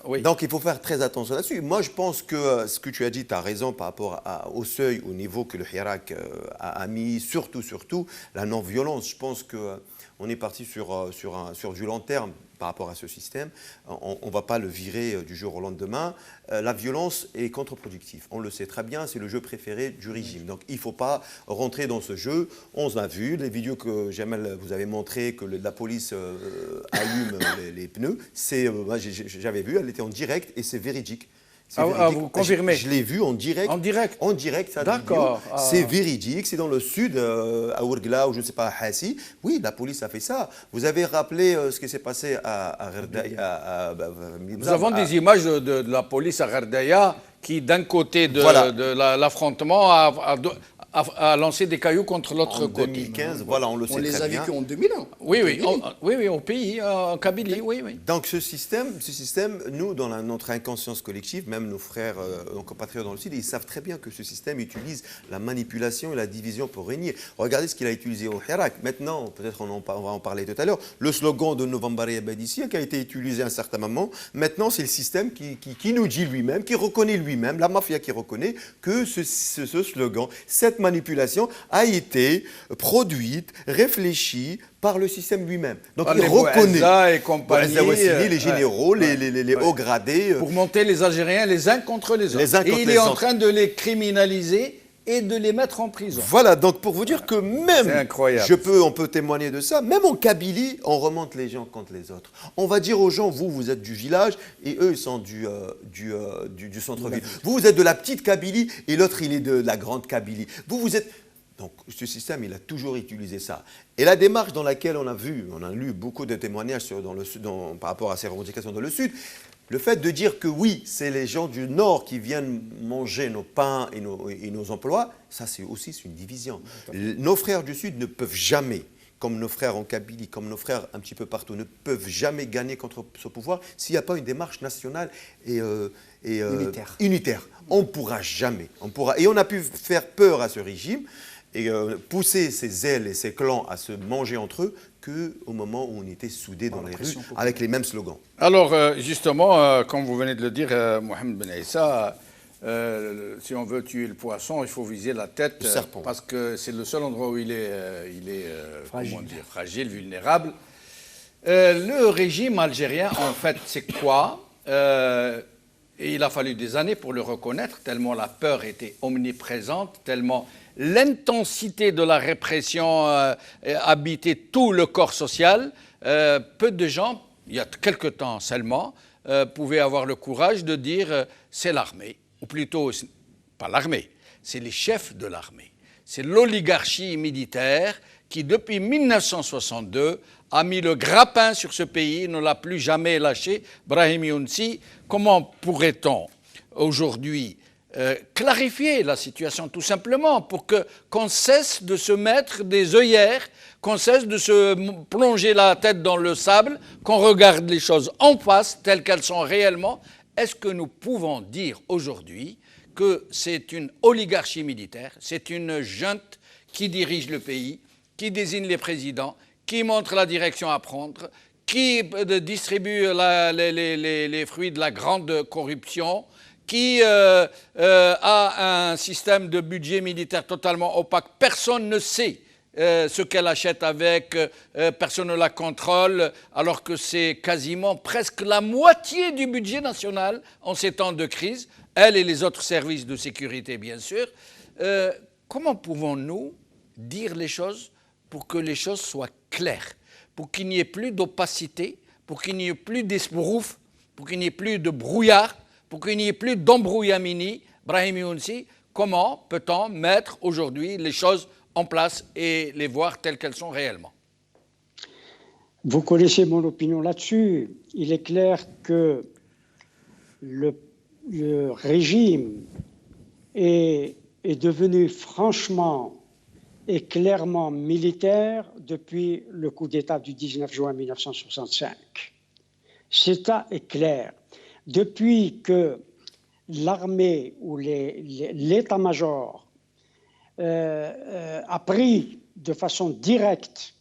oui. Donc il faut faire très attention là-dessus. Moi, je pense que ce que tu as dit, tu as raison par rapport au seuil, au niveau que le Hirak a mis, surtout la non-violence. Je pense qu'on est parti sur du long terme par rapport à ce système. On ne va pas le virer du jour au lendemain. La violence est contre-productive. On le sait très bien, c'est le jeu préféré du régime. Donc il ne faut pas rentrer dans ce jeu. On a vu les vidéos que Jamel vous avez montrées, que la police allume les pneus. J'avais vu, elle était en direct et c'est véridique. Vous confirmez? Je l'ai vu en direct. En direct, ça. D'accord. C'est véridique, c'est dans le sud, à Ourgla ou je ne sais pas, à Hassi. Oui, la police a fait ça. Vous avez rappelé ce qui s'est passé à Gherdaya. Nous avons des images de la police à Gherdaya qui, d'un côté de l'affrontement, a lancé des cailloux contre l'autre côté. En 2015, voilà, on le sait très bien. On les a vécus en 2001. Oui, au pays, en Kabylie, oui. Donc ce système, nous, dans notre inconscience collective, même nos frères, nos compatriotes dans le Sud, ils savent très bien que ce système utilise la manipulation et la division pour régner. Regardez ce qu'il a utilisé au Hirak. Maintenant, peut-être on va en parler tout à l'heure, le slogan de Novambari Abadissi qui a été utilisé à un certain moment. Maintenant, c'est le système qui nous dit lui-même, qui reconnaît lui-même, la mafia qui reconnaît que ce slogan, cette manipulation a été produite, réfléchie par le système lui-même. Donc il reconnaît et compagnie, les généraux, les hauts gradés. Pour monter les Algériens les uns contre les autres. Et il est en train de les criminaliser et de les mettre en prison. Voilà, donc pour vous dire que même, incroyable. On peut témoigner de ça, même en Kabylie, on remonte les gens contre les autres. On va dire aux gens, vous êtes du village et eux, ils sont du centre-ville. Vous êtes de la petite Kabylie et l'autre, il est de la grande Kabylie. Vous êtes... Donc ce système, il a toujours utilisé ça. Et la démarche dans laquelle on a lu beaucoup de témoignages par rapport à ces revendications dans le Sud, le fait de dire que oui, c'est les gens du Nord qui viennent manger nos pains et nos emplois, ça c'est aussi une division. Nos frères du Sud ne peuvent jamais, comme nos frères en Kabylie, comme nos frères un petit peu partout, ne peuvent jamais gagner contre ce pouvoir s'il n'y a pas une démarche nationale et unitaire. On ne pourra jamais. Et on a pu faire peur à ce régime et pousser ses ailes et ses clans à se manger entre eux qu'au moment où on était soudés dans les rues avec les mêmes slogans. Alors justement, comme vous venez de le dire, Mohamed Ben Issa, si on veut tuer le poisson, il faut viser la tête parce que c'est le seul endroit où il est fragile, vulnérable. Le régime algérien, en fait, c'est quoi et il a fallu des années pour le reconnaître, tellement la peur était omniprésente, tellement l'intensité de la répression habitait tout le corps social. Peu de gens, il y a quelque temps seulement, pouvaient avoir le courage de dire c'est l'armée, ou plutôt pas l'armée, c'est les chefs de l'armée. C'est l'oligarchie militaire qui, depuis 1962, a mis le grappin sur ce pays, ne l'a plus jamais lâché. Brahim Younsi, comment pourrait-on aujourd'hui clarifier la situation tout simplement pour qu'on cesse de se mettre des œillères, qu'on cesse de se plonger la tête dans le sable, qu'on regarde les choses en face telles qu'elles sont réellement? Est-ce que nous pouvons dire aujourd'hui que c'est une oligarchie militaire, c'est une junte qui dirige le pays, qui désigne les présidents, qui montre la direction à prendre, qui distribue les fruits de la grande corruption, qui a un système de budget militaire totalement opaque. Personne ne sait ce qu'elle achète avec, personne ne la contrôle, alors que c'est quasiment presque la moitié du budget national en ces temps de crise, elle et les autres services de sécurité, bien sûr. Comment pouvons-nous dire les choses pour que les choses soient claires, pour qu'il n'y ait plus d'opacité, pour qu'il n'y ait plus d'esbrouf, pour qu'il n'y ait plus de brouillard, pour qu'il n'y ait plus d'embrouillamini? Brahim Younsi, comment peut-on mettre aujourd'hui les choses en place et les voir telles qu'elles sont réellement? Vous connaissez mon opinion là-dessus. Il est clair que le régime est devenu franchement et clairement militaire depuis le coup d'État du 19 juin 1965. Ça est clair. Depuis que l'armée ou l'état-major a pris de façon directe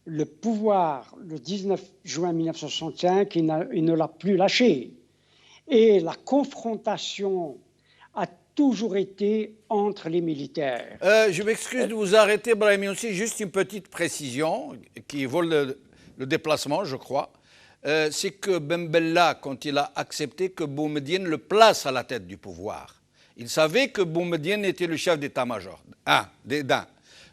le pouvoir le 19 juin 1965, il ne l'a plus lâché. Et la confrontation a toujours été entre les militaires. Je m'excuse de vous arrêter, Brahim Younsi, juste une petite précision qui vaut le déplacement, je crois. C'est que Ben Bella, quand il a accepté que Boumedienne le place à la tête du pouvoir, il savait que Boumedienne était le chef d'état-major. D'un.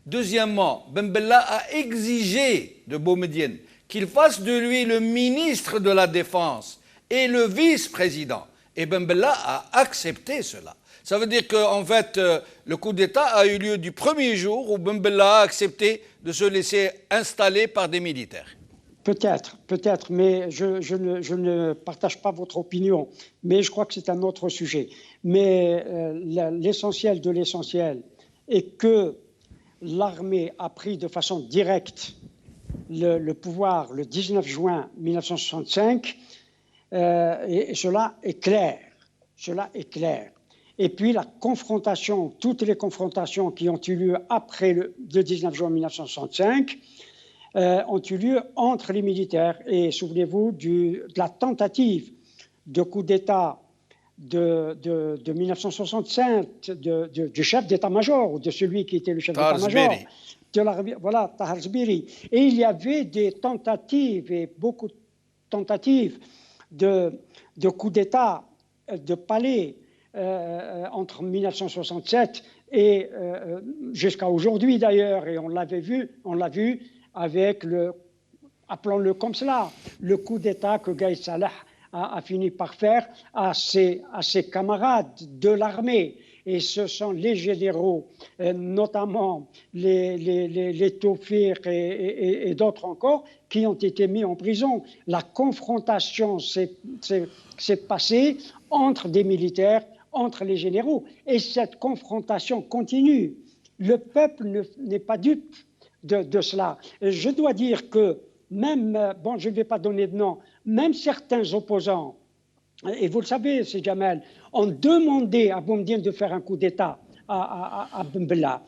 Deuxièmement, Ben Bella a exigé de Boumedienne qu'il fasse de lui le ministre de la Défense et le vice-président. Et Ben Bella a accepté cela. Ça veut dire qu'en fait, le coup d'État a eu lieu du premier jour où Ben Bella a accepté de se laisser installer par des militaires. Peut-être, mais je ne partage pas votre opinion. Mais je crois que c'est un autre sujet. Mais l'essentiel de l'essentiel est que l'armée a pris de façon directe le pouvoir le 19 juin 1965, et cela est clair. Cela est clair. Et puis la confrontation, toutes les confrontations qui ont eu lieu après le 19 juin 1965 ont eu lieu entre les militaires. Et souvenez-vous de la tentative de coup d'État de 1965 du chef d'état-major, ou de celui qui était le chef d'état-major, voilà, Tahar Zbiri. Et il y avait des tentatives, et beaucoup de tentatives de coup d'État, de palais, entre 1967 et jusqu'à aujourd'hui d'ailleurs, et on l'a vu avec appelons-le comme cela, le coup d'État que Gaïd Salah a fini par faire à ses camarades de l'armée. Et ce sont les généraux, notamment les Taufir et d'autres encore, qui ont été mis en prison. La confrontation s'est passée entre des militaires, entre les généraux. Et cette confrontation continue. Le peuple n'est pas dupe de cela. Je dois dire que même, je ne vais pas donner de nom, même certains opposants, et vous le savez, c'est Jamal, ont demandé à Boumedienne de faire un coup d'État à Ben Bella.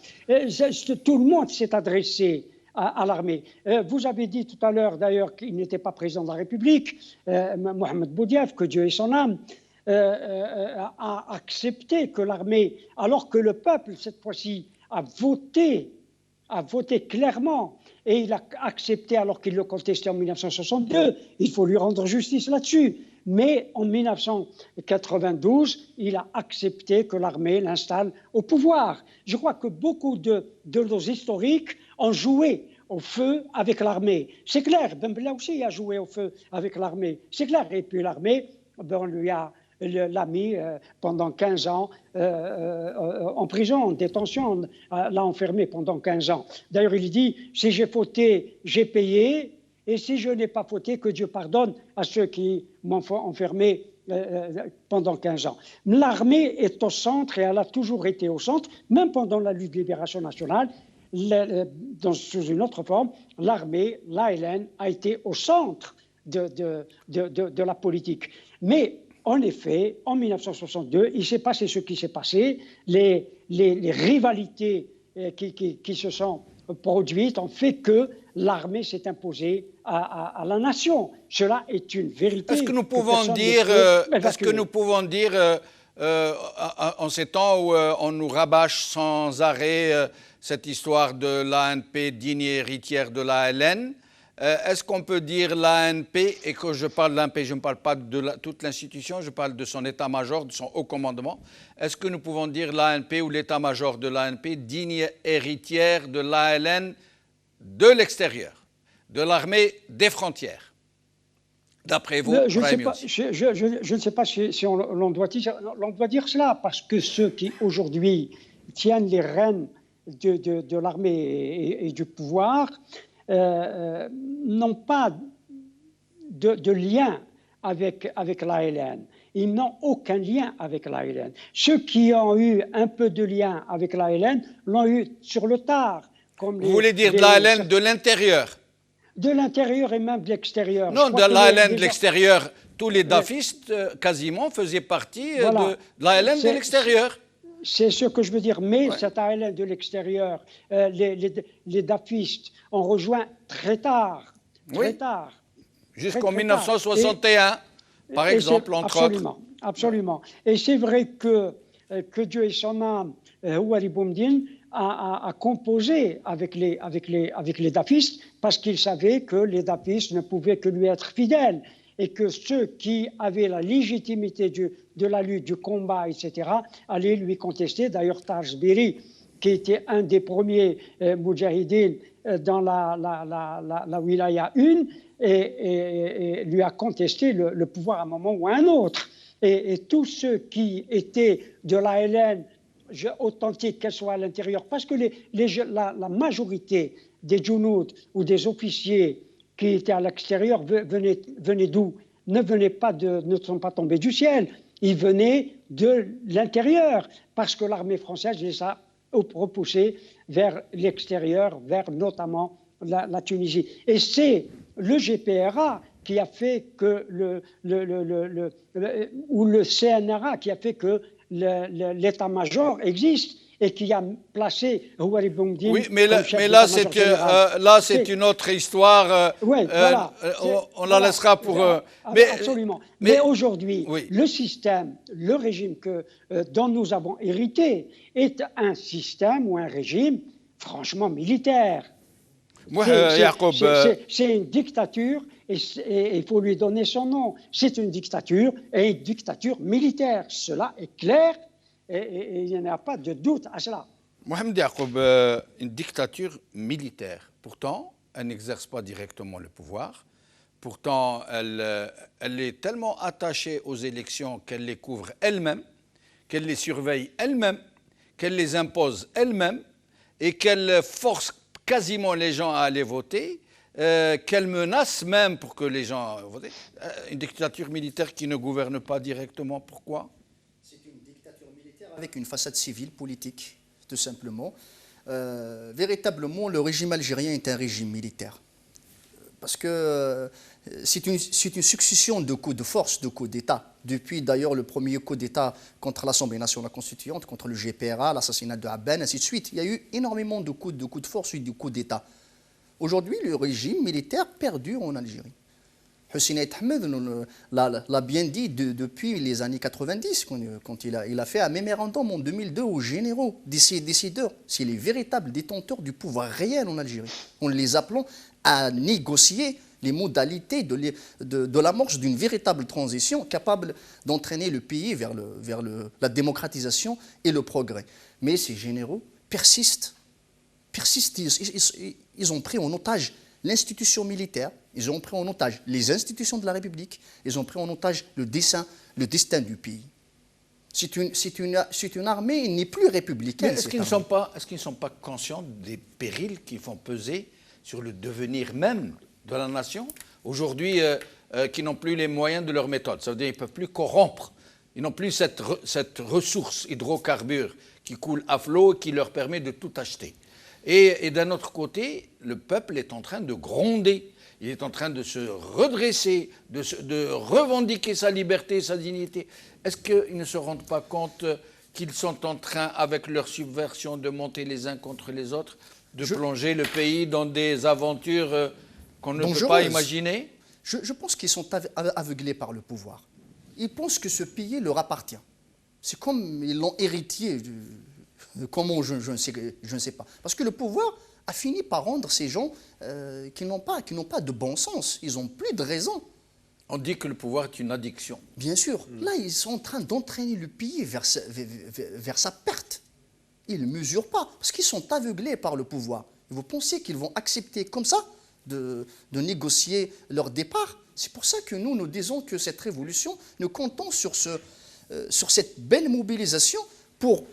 Tout le monde s'est adressé à l'armée. Vous avez dit tout à l'heure, d'ailleurs, qu'il n'était pas président de la République, Mohamed Boudiaf, que Dieu ait son âme, a accepté que l'armée, alors que le peuple, cette fois-ci, a voté clairement, et il a accepté alors qu'il le contestait en 1962. Il faut lui rendre justice là-dessus. Mais en 1992, il a accepté que l'armée l'installe au pouvoir. Je crois que beaucoup de nos historiques ont joué au feu avec l'armée. C'est clair, Ben Bella aussi a joué au feu avec l'armée. C'est clair. Et puis l'armée, on lui l'a mis pendant 15 ans en prison, en détention, l'a enfermé pendant 15 ans. D'ailleurs, il dit, si j'ai fauté, j'ai payé, et si je n'ai pas fauté, que Dieu pardonne à ceux qui m'ont enfermé pendant 15 ans. L'armée est au centre, et elle a toujours été au centre, même pendant la lutte de libération nationale, sous une autre forme, l'armée, l'ALN, a été au centre de la politique. Mais en effet, en 1962, il s'est passé ce qui s'est passé. Les rivalités qui se sont produites ont fait que l'armée s'est imposée à la nation. Cela est une vérité. Est-ce que nous pouvons dire, en ces temps où on nous rabâche sans arrêt cette histoire de l'ANP digne et héritière de l'ALN, est-ce qu'on peut dire l'ANP, et quand je parle de l'ANP, je ne parle pas de toute l'institution, je parle de son état-major, de son haut commandement, est-ce que nous pouvons dire l'ANP ou l'état-major de l'ANP digne héritière de l'ALN de l'extérieur, de l'armée des frontières? D'après vous, je ne sais pas si l'on doit dire cela, parce que ceux qui aujourd'hui tiennent les rênes de l'armée et du pouvoir n'ont pas de lien avec l'ALN. Ils n'ont aucun lien avec l'ALN. Ceux qui ont eu un peu de lien avec l'ALN l'ont eu sur le tard. Vous voulez dire de l'ALN de l'intérieur? De l'intérieur et même de l'extérieur. Non, de l'ALN de l'extérieur. Tous les dafistes, quasiment, faisaient partie de l'ALN de l'extérieur. C'est ce que je veux dire. Mais cet ALN de l'extérieur, les dafistes ont rejoint très tard. Très tard. Jusqu'en 1961, par exemple, entre autres. Absolument. Et c'est vrai que Dieu et son âme, Houari Boumdine, a composé avec les dafistes parce qu'il savait que les dafistes ne pouvaient que lui être fidèles et que ceux qui avaient la légitimité de la lutte, du combat, etc., allaient lui contester. D'ailleurs, Taj Biri, qui était un des premiers moudjahidines dans la wilaya 1, et lui a contesté le pouvoir à un moment ou à un autre. Et tous ceux qui étaient de l'ALN, authentique qu'elle soit à l'intérieur, parce que la majorité des djounoud ou des officiers qui étaient à l'extérieur venaient d'où? Ne sont pas tombés du ciel, ils venaient de l'intérieur, parce que l'armée française les a repoussés vers l'extérieur, vers notamment la Tunisie. Et c'est le GPRA qui a fait que ou le CNRA qui a fait que l'état-major existe et qui a placé Houari Boumdine. Oui, mais là, c'est une autre histoire. Voilà. On la laissera pour. Absolument. Mais aujourd'hui, le système, le régime dont nous avons hérité est un système ou un régime franchement militaire. C'est une dictature et il faut lui donner son nom. C'est une dictature et une dictature militaire. Cela est clair et il n'y a pas de doute à cela. Mohamed Yacoub, une dictature militaire. Pourtant, elle n'exerce pas directement le pouvoir. Pourtant, elle est tellement attachée aux élections qu'elle les couvre elle-même, qu'elle les surveille elle-même, qu'elle les impose elle-même et qu'elle force quasiment les gens à aller voter, qu'elle menace même pour que les gens votent. Une dictature militaire qui ne gouverne pas directement, pourquoi? C'est une dictature militaire avec une façade civile, politique, tout simplement. Véritablement, le régime algérien est un régime militaire. Parce que c'est une succession de coups de force, de coups d'État. Depuis d'ailleurs le premier coup d'État contre l'Assemblée nationale constituante, contre le GPRA, l'assassinat de Aben, ainsi de suite. Il y a eu énormément de coups de force et de coups d'État. Aujourd'hui, le régime militaire perdure en Algérie. Hussein Ait Ahmed l'a bien dit depuis les années 90, quand il a fait un mémorandum en 2002 aux généraux, décideurs. C'est les véritables détenteurs du pouvoir réel en Algérie. En les appelant à négocier les modalités de l'amorce d'une véritable transition capable d'entraîner le pays vers la démocratisation et le progrès. Mais ces généraux persistent. Ils ont pris en otage l'institution militaire, ils ont pris en otage les institutions de la République, ils ont pris en otage le destin du pays. C'est une armée, il n'est plus républicaine. Est-ce qu'ils ne sont pas conscients des périls qui font peser sur le devenir même de la nation, aujourd'hui, qui n'ont plus les moyens de leur méthode? Ça veut dire qu'ils ne peuvent plus corrompre. Ils n'ont plus cette ressource hydrocarbure qui coule à flot et qui leur permet de tout acheter. Et d'un autre côté, le peuple est en train de gronder. Il est en train de se redresser, de revendiquer sa liberté, sa dignité. Est-ce qu'ils ne se rendent pas compte qu'ils sont en train, avec leur subversion, de monter les uns contre les autres, de plonger le pays dans des aventures qu'on ne peut pas imaginer? Je pense qu'ils sont aveuglés par le pouvoir. Ils pensent que ce pays leur appartient. C'est comme ils l'ont hérité. Comment, je ne sais pas. Parce que le pouvoir a fini par rendre ces gens qui n'ont pas de bon sens. Ils n'ont plus de raison. On dit que le pouvoir est une addiction. Bien sûr. Là, ils sont en train d'entraîner le pays vers sa perte. Ils ne mesurent pas, parce qu'ils sont aveuglés par le pouvoir. Et vous pensez qu'ils vont accepter comme ça de négocier leur départ? C'est pour ça que nous disons que cette révolution, nous comptons sur cette belle mobilisation pour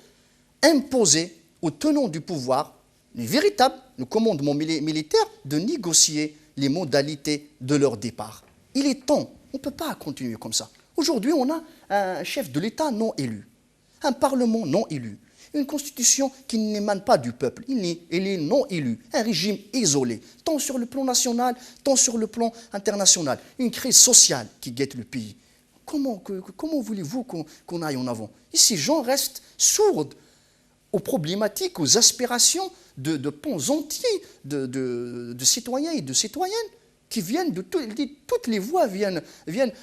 imposer aux tenants du pouvoir, le commandement militaire, de négocier les modalités de leur départ. Il est temps, on ne peut pas continuer comme ça. Aujourd'hui, on a un chef de l'État non élu, un parlement non élu, une constitution qui n'émane pas du peuple, il est non élu, un régime isolé, tant sur le plan national, tant sur le plan international, une crise sociale qui guette le pays. comment voulez-vous qu'on aille en avant? Et ces gens restent sourds aux problématiques, aux aspirations de pans entiers de citoyens et de citoyennes qui viennent de toutes les voies viennent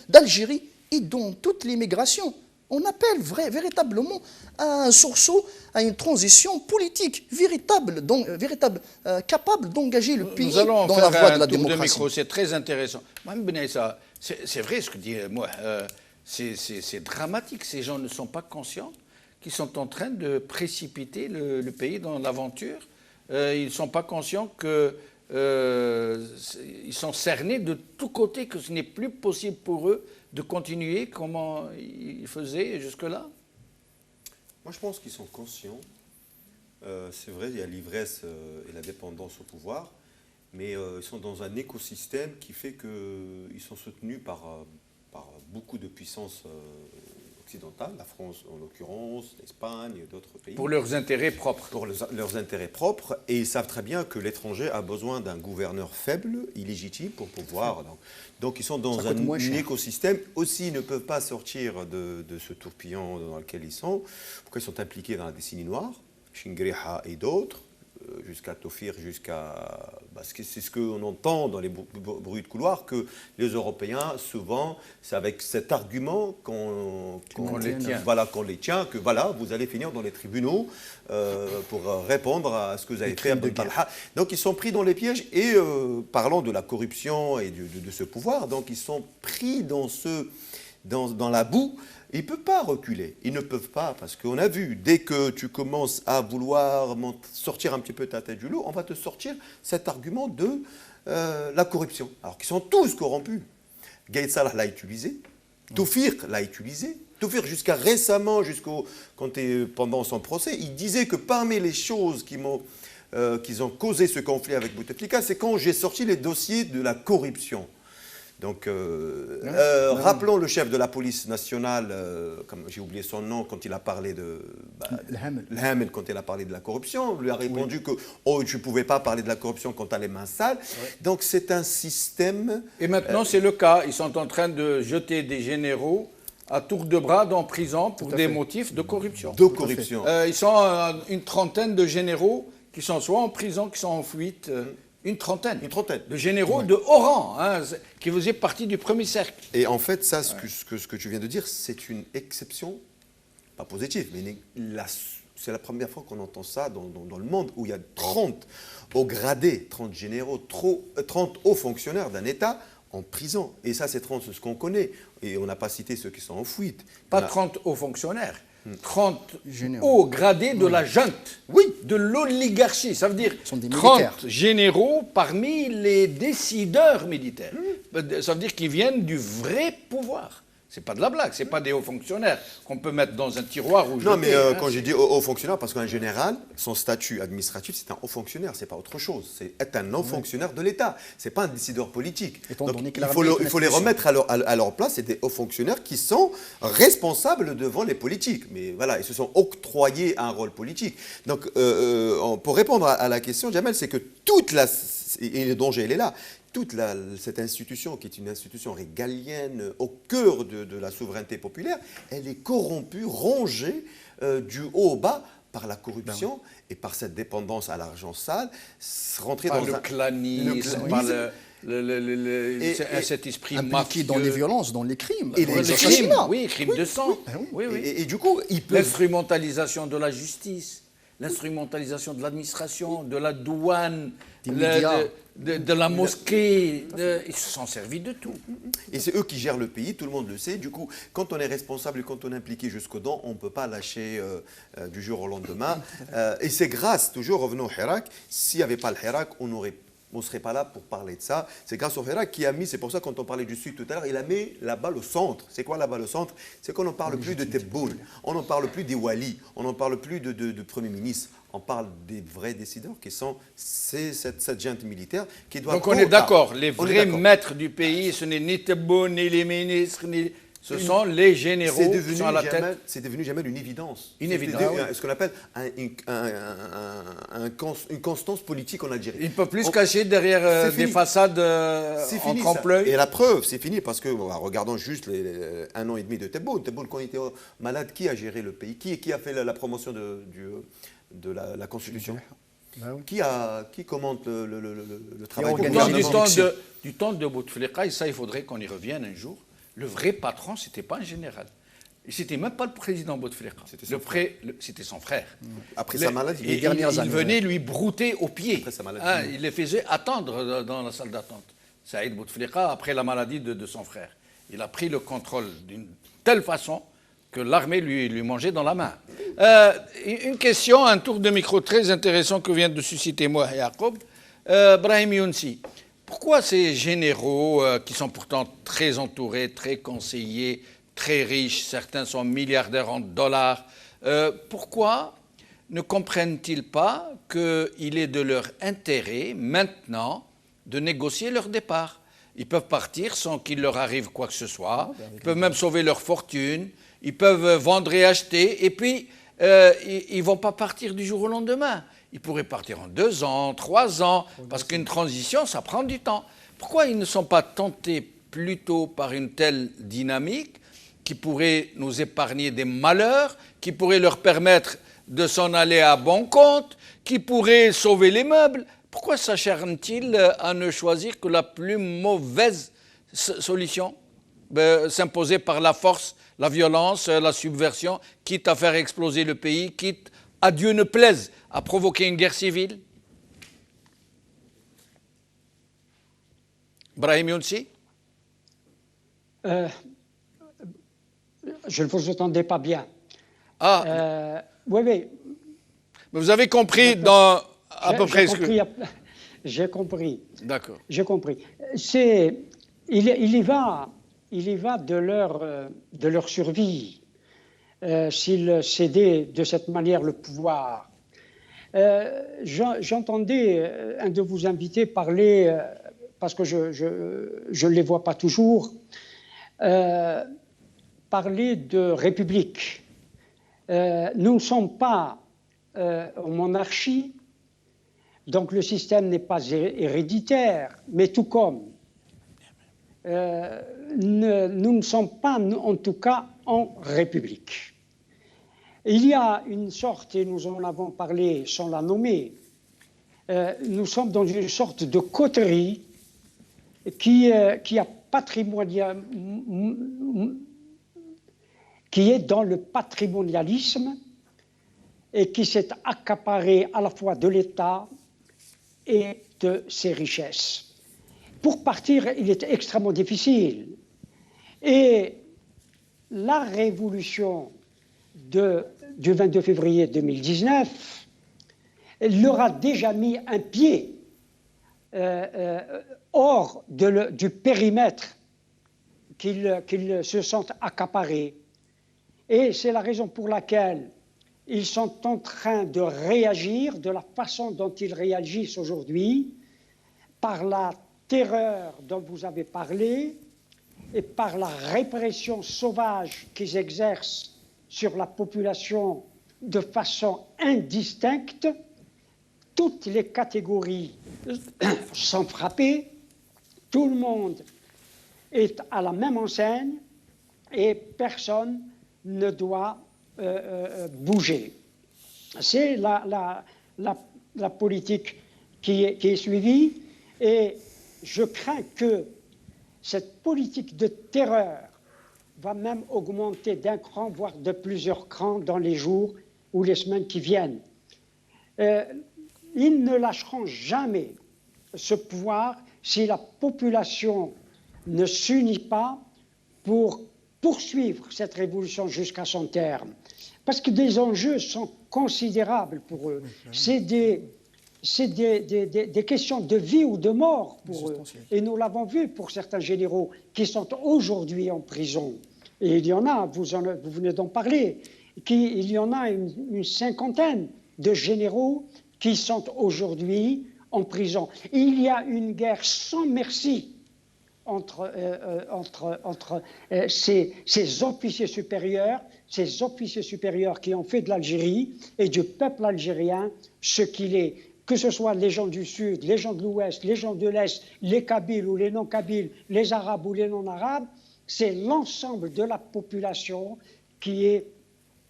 d'Algérie et dans toutes les migrations. On appelle véritablement à un sursaut, à une transition politique véritable, capable d'engager le pays dans la voie de la démocratie. C'est très intéressant. C'est vrai ce que dit moi. C'est dramatique. Ces gens ne sont pas conscients qu'ils sont en train de précipiter le pays dans l'aventure. Ils ne sont pas conscients qu'ils sont cernés de tous côtés, que ce n'est plus possible pour eux de continuer comme ils faisaient jusque-là. Moi, je pense qu'ils sont conscients. C'est vrai, il y a l'ivresse et la dépendance au pouvoir, mais ils sont dans un écosystème qui fait qu'ils sont soutenus par beaucoup de puissances occidentales, la France en l'occurrence, l'Espagne et d'autres pays. Pour leurs intérêts propres. Pour leurs intérêts propres, et ils savent très bien que l'étranger a besoin d'un gouverneur faible, illégitime, pour pouvoir... Donc ils sont dans un écosystème. Aussi, ils ne peuvent pas sortir de ce tourbillon dans lequel ils sont. Pourquoi ils sont impliqués dans la décennie noire, Chingriha et d'autres, jusqu'à Tofir, c'est ce qu'on entend dans les bruits de couloir, que les Européens, souvent, c'est avec cet argument qu'on les tient, que voilà, vous allez finir dans les tribunaux pour répondre à ce que vous avez fait à Ben Talha. Donc ils sont pris dans les pièges, et parlant de la corruption et de ce pouvoir, donc ils sont pris dans la boue. Ils ne peuvent pas reculer, ils ne peuvent pas, parce qu'on a vu, dès que tu commences à vouloir sortir un petit peu ta tête du lot, on va te sortir cet argument de la corruption, alors qu'ils sont tous corrompus. Gaïd Salah l'a utilisé, Tofir l'a utilisé, Tofir jusqu'à récemment, pendant son procès, il disait que parmi les choses qui ont causé ce conflit avec Bouteflika, c'est quand j'ai sorti les dossiers de la corruption. Donc, rappelons le chef de la police nationale, comme j'ai oublié son nom, quand il a parlé de... L'Hamel, quand il a parlé de la corruption, on lui a répondu que tu ne pouvais pas parler de la corruption quand tu as les mains sales. Oui. Donc, c'est un système... Et maintenant, c'est le cas. Ils sont en train de jeter des généraux à tour de bras en prison pour des motifs de corruption. Ils sont une trentaine de généraux qui sont soit en prison, qui sont en fuite... Une trentaine de généraux de haut rang, qui faisaient partie du premier cercle. Et en fait, ça, ce que tu viens de dire, c'est une exception, pas positive, mais c'est la première fois qu'on entend ça dans le monde, où il y a 30 hauts gradés, 30 généraux, 30 hauts fonctionnaires d'un État en prison. Et ça, c'est 30, c'est ce qu'on connaît. Et on n'a pas cité ceux qui sont en fuite. Pas 30 hauts fonctionnaires. 30 hauts gradés de la junte, de l'oligarchie. Ça veut dire 30 généraux parmi les décideurs militaires. Ça veut dire qu'ils viennent du vrai pouvoir. C'est pas de la blague, c'est pas des hauts fonctionnaires qu'on peut mettre dans un tiroir ou jeter. Non, mais quand j'ai dit haut fonctionnaire, parce qu'un général, son statut administratif, c'est un haut fonctionnaire, c'est pas autre chose. C'est être un haut fonctionnaire de l'État. C'est pas un décideur politique. Donc, il faut les remettre à leur place. C'est des hauts fonctionnaires qui sont responsables devant les politiques. Mais voilà, ils se sont octroyés un rôle politique. Donc, pour répondre à la question, Jamel, c'est que et le danger, il est là. Cette institution, qui est une institution régalienne au cœur de la souveraineté populaire, elle est corrompue, rongée du haut au bas par la corruption et par cette dépendance à l'argent sale, rentrer par dans le clanisme, par cet esprit mafieux, dans les violences, dans les crimes. Et les crimes, crimes de sang. Et du coup, l'instrumentalisation de la justice, l'instrumentalisation de l'administration, de la douane, de la mosquée, ils se sont servis de tout. Et c'est eux qui gèrent le pays, tout le monde le sait. Du coup, quand on est responsable et quand on est impliqué jusqu'aux dents, on ne peut pas lâcher du jour au lendemain. Et c'est grâce, toujours revenons au Hirak, s'il n'y avait pas le Hirak, on ne serait pas là pour parler de ça. C'est grâce au Hirak qui a mis, c'est pour ça quand on parlait du Sud tout à l'heure, il a mis la balle au centre. C'est quoi la balle au centre? C'est qu'on n'en parle plus de Tebboune, on n'en parle plus des Wali, on n'en parle plus de Premier ministre. On parle des vrais décideurs qui sont cette junte militaire qui doit... Donc on est d'accord, les vrais maîtres du pays, ce n'est ni Tebboune, ni les ministres, ni Ce sont les généraux qui sont à la tête. C'est devenu jamais une évidence. Une évidence. Ce qu'on appelle une constance politique en Algérie. Ils ne peuvent plus se cacher derrière des façades en trompe-l'œil. Et la preuve, c'est fini parce que, regardons juste un an et demi de Tebboune. Tebboune, quand il était malade, qui a géré le pays? Qui a fait la promotion de la Constitution? Qui commente le travail du gouvernement? Du temps de Bouteflika, et ça, il faudrait qu'on y revienne un jour. Le vrai patron, ce n'était pas un général. C'était même pas le président Bouteflika. C'était son frère. Après sa maladie, les dernières années. Il venait lui brouter aux pieds. Après sa maladie. Il les faisait attendre dans la salle d'attente. Saïd Bouteflika, après la maladie de son frère. Il a pris le contrôle d'une telle façon que l'armée lui mangeait dans la main. Une question, un tour de micro très intéressant que vient de susciter moi, Yacoub. Brahim Younsi. Pourquoi ces généraux, qui sont pourtant très entourés, très conseillés, très riches, certains sont milliardaires en dollars, pourquoi ne comprennent-ils pas qu'il est de leur intérêt maintenant de négocier leur départ? Ils peuvent partir sans qu'il leur arrive quoi que ce soit, ils peuvent même sauver leur fortune, ils peuvent vendre et acheter, et puis ils ne vont pas partir du jour au lendemain. Ils pourraient partir en 2 ans, 3 ans, parce qu'une transition, ça prend du temps. Pourquoi ils ne sont pas tentés plutôt par une telle dynamique qui pourrait nous épargner des malheurs, qui pourrait leur permettre de s'en aller à bon compte, qui pourrait sauver les meubles? Pourquoi s'acharnent-ils à ne choisir que la plus mauvaise solution, s'imposer par la force, la violence, la subversion, quitte à faire exploser le pays, quitte, à Dieu ne plaise, à provoquer une guerre civile? Brahim Younsi? Je ne vous entendais pas bien. Oui. Mais vous avez compris à peu près ce que... J'ai compris. D'accord. J'ai compris. Il y va de leur survie s'ils cédaient de cette manière le pouvoir. J'entendais un de vos invités parler, parce que je ne les vois pas toujours, parler de république. Nous ne sommes pas en monarchie, donc le système n'est pas héréditaire, mais tout comme nous ne sommes pas, en tout cas, en république. Il y a une sorte, et nous en avons parlé sans la nommer, nous sommes dans une sorte de coterie qui est dans le patrimonialisme et qui s'est accaparé à la fois de l'État et de ses richesses. Pour partir, il est extrêmement difficile. Et la révolution du 22 février 2019 leur a déjà mis un pied hors du périmètre qu'ils se sentent accaparés. Et c'est la raison pour laquelle ils sont en train de réagir de la façon dont ils réagissent aujourd'hui, par la terreur dont vous avez parlé et par la répression sauvage qu'ils exercent sur la population de façon indistincte. Toutes les catégories sont frappées, tout le monde est à la même enseigne et personne ne doit bouger. C'est la politique qui est suivie, et je crains que cette politique de terreur va même augmenter d'un cran, voire de plusieurs crans dans les jours ou les semaines qui viennent. Ils ne lâcheront jamais ce pouvoir si la population ne s'unit pas pour poursuivre cette révolution jusqu'à son terme. Parce que des enjeux sont considérables pour eux. C'est des questions de vie ou de mort pour eux. Et nous l'avons vu pour certains généraux qui sont aujourd'hui en prison. Et il y en a, vous venez d'en parler, il y en a une cinquantaine de généraux qui sont aujourd'hui en prison. Il y a une guerre sans merci entre ces officiers supérieurs qui ont fait de l'Algérie et du peuple algérien ce qu'il est. Que ce soit les gens du Sud, les gens de l'Ouest, les gens de l'Est, les Kabyles ou les non-Kabyles, les Arabes ou les non-Arabes, c'est l'ensemble de la population qui est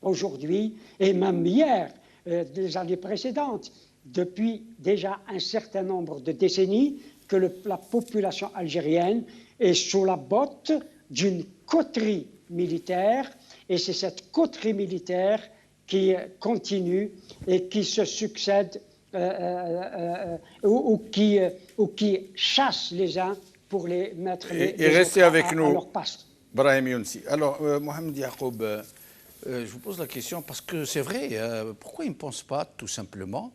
aujourd'hui, et même hier, des années précédentes, depuis déjà un certain nombre de décennies, que la population algérienne est sous la botte d'une coterie militaire, et c'est cette coterie militaire qui continue et qui se succède ou qui chasse les uns pour les mettre et restez avec nous, à leur passe. Brahim Younsi. Alors, Mohamed Yacoub, je vous pose la question parce que c'est vrai, pourquoi ils ne pensent pas tout simplement,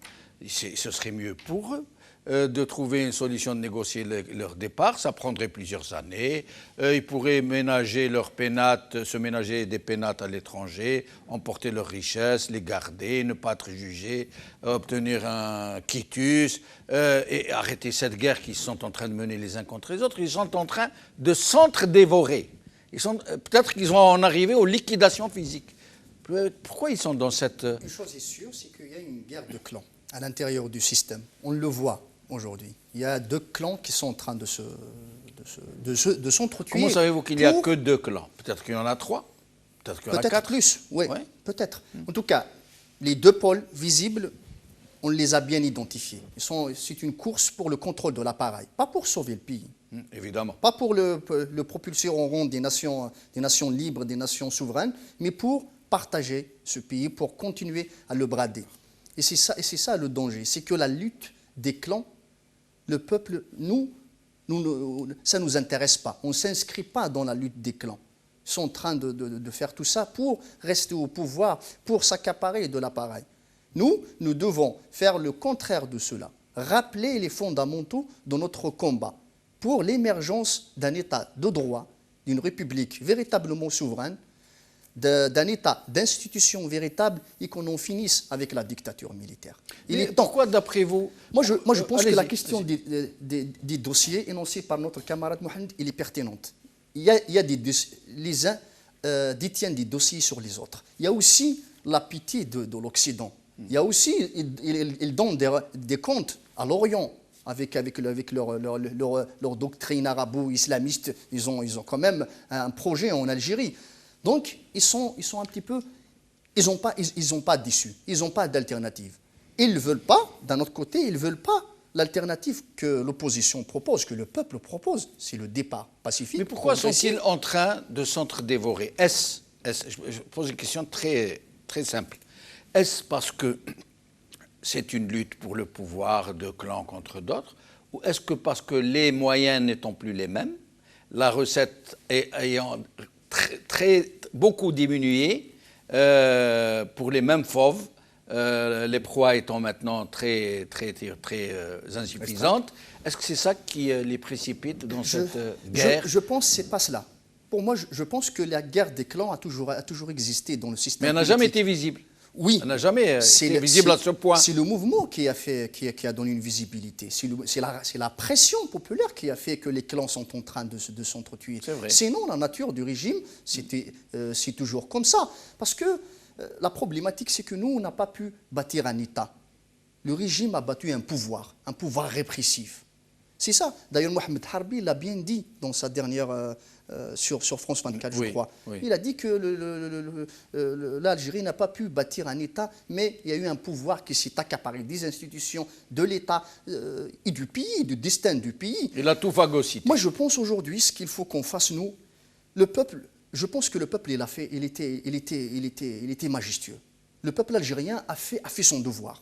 ce serait mieux pour eux, de trouver une solution de négocier leur départ, ça prendrait plusieurs années, ils pourraient ménager leurs pénates, se ménager des pénates à l'étranger, emporter leurs richesses, les garder, ne pas être jugés, obtenir un quitus et arrêter cette guerre qu'ils sont en train de mener les uns contre les autres. Ils sont en train de s'entre-dévorer. Peut-être qu'ils vont en arriver aux liquidations physiques. Pourquoi ils sont dans cette... Une chose est sûre, c'est qu'il y a une guerre de clans à l'intérieur du système. On le voit aujourd'hui. Il y a deux clans qui sont en train de s'entretuer. Comment savez-vous qu'il n'y a que deux clans? Peut-être qu'il y en a trois. Peut-être qu'il y en a quatre. Peut-être plus, oui, ouais. Peut-être. En tout cas, les deux pôles visibles, on les a bien identifiés. C'est une course pour le contrôle de l'appareil, pas pour sauver le pays. Évidemment. Pas pour le propulser en rond des nations libres, des nations souveraines, mais pour partager ce pays, pour continuer à le brader. Et c'est ça le danger, c'est que la lutte des clans, le peuple, ça ne nous intéresse pas. On ne s'inscrit pas dans la lutte des clans. Ils sont en train de faire tout ça pour rester au pouvoir, pour s'accaparer de l'appareil. Nous devons faire le contraire de cela, rappeler les fondamentaux de notre combat pour l'émergence d'un État de droit, d'une république véritablement souveraine, d'un État, d'institutions véritables et qu'on en finisse avec la dictature militaire. Pourquoi, d'après vous... Moi, je pense que la question des dossiers énoncés par notre camarade Mohamed, elle est pertinente. Les uns détiennent des dossiers sur les autres. Il y a aussi la pitié de l'Occident. Il y a aussi, ils donnent des comptes à l'Orient avec leur doctrine arabo-islamiste. Ils ont quand même un projet en Algérie. Donc, ils sont un petit peu... Ils n'ont pas d'issue, ils n'ont pas d'alternative. Ils ne veulent pas, d'un autre côté, ils ne veulent pas l'alternative que l'opposition propose, que le peuple propose, c'est le départ pacifique. Mais pourquoi sont-ils en train de s'entre-dévorer? Je pose une question très, très simple. Est-ce parce que c'est une lutte pour le pouvoir de clans contre d'autres, ou est-ce que parce que les moyens n'étant plus les mêmes, la recette ayant beaucoup diminué pour les mêmes fauves, les proies étant maintenant très insuffisantes, est-ce que c'est ça qui les précipite dans cette guerre? Je pense que ce n'est pas cela. Pour moi, je pense que la guerre des clans a toujours existé dans le système. Mais elle n'a jamais été visible. Oui, elle n'a jamais été visible à ce point. C'est le mouvement qui a donné une visibilité. C'est la pression populaire qui a fait que les clans sont en train de s'entretuer. Sinon, la nature du régime, c'est toujours comme ça. Parce que la problématique, c'est que nous, on n'a pas pu bâtir un État. Le régime a battu un pouvoir répressif. C'est ça. D'ailleurs, Mohamed Harbi l'a bien dit dans sa dernière... sur France 24, je crois. Oui. Il a dit que l'Algérie n'a pas pu bâtir un État, mais il y a eu un pouvoir qui s'est accaparé des institutions, de l'État et du pays, du destin du pays. Il a tout phagocyté. Moi, je pense aujourd'hui, ce qu'il faut qu'on fasse, nous, le peuple, je pense que le peuple, il était majestueux. Le peuple algérien a fait son devoir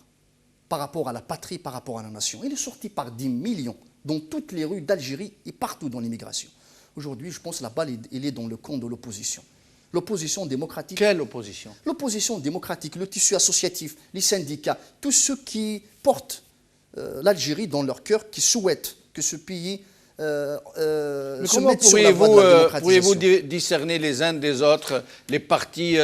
par rapport à la patrie, par rapport à la nation. Il est sorti par 10 millions dans toutes les rues d'Algérie et partout dans l'immigration. Aujourd'hui, je pense que la balle, elle est dans le camp de l'opposition. L'opposition démocratique. Quelle opposition? L'opposition démocratique, le tissu associatif, les syndicats, tous ceux qui portent l'Algérie dans leur cœur, qui souhaitent que ce pays se mette sur la voie de la démocratisation. Pourriez-vous discerner les uns des autres, les partis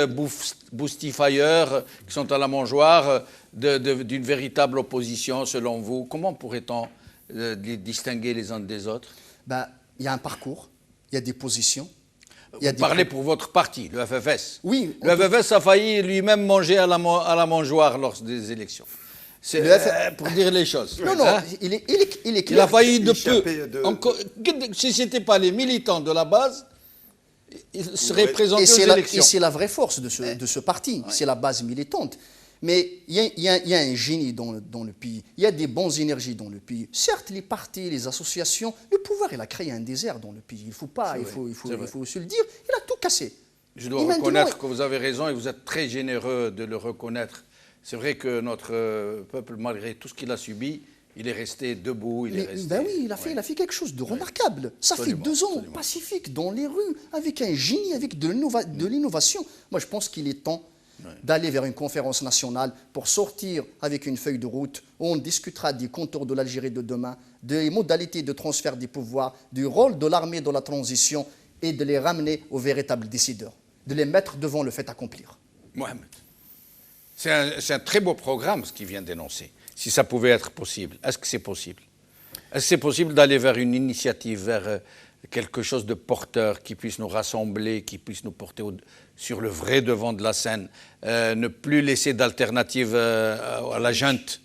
boustifailleurs qui sont à la mangeoire d'une véritable opposition, selon vous? Comment pourrait-on les distinguer les uns des autres? il y a un parcours, il y a des positions. Vous parlez pour votre parti, le FFS. Oui. Le FFS a failli lui-même manger à la mangeoire lors des élections. C'est pour dire les choses. Non, non, hein? il est clair. Il a failli de peu. Encore, si ce n'était pas les militants de la base, il serait présenté aux élections. Et c'est la vraie force de ce parti, c'est la base militante. Mais il y a un génie dans le pays, il y a des bonnes énergies dans le pays. Certes, les partis, les associations, le pouvoir, il a créé un désert dans le pays. Il faut se le dire, il a tout cassé. Je dois reconnaître que vous avez raison et vous êtes très généreux de le reconnaître. C'est vrai que notre peuple, malgré tout ce qu'il a subi, il est resté debout, Ben oui, il a fait quelque chose de remarquable. Ça fait 2 ans, pacifique, dans les rues, avec un génie, avec de l'innovation. Moi, je pense qu'il est temps d'aller vers une conférence nationale pour sortir avec une feuille de route où on discutera des contours de l'Algérie de demain, des modalités de transfert des pouvoirs, du rôle de l'armée dans la transition et de les ramener aux véritables décideurs, de les mettre devant le fait accomplir. Mohamed, c'est un très beau programme ce qu'il vient d'énoncer. Si ça pouvait être possible, est-ce que c'est possible? Est-ce que c'est possible d'aller vers une initiative, vers quelque chose de porteur qui puisse nous rassembler, qui puisse nous porter sur le vrai devant de la scène, ne plus laisser d'alternative à la junte?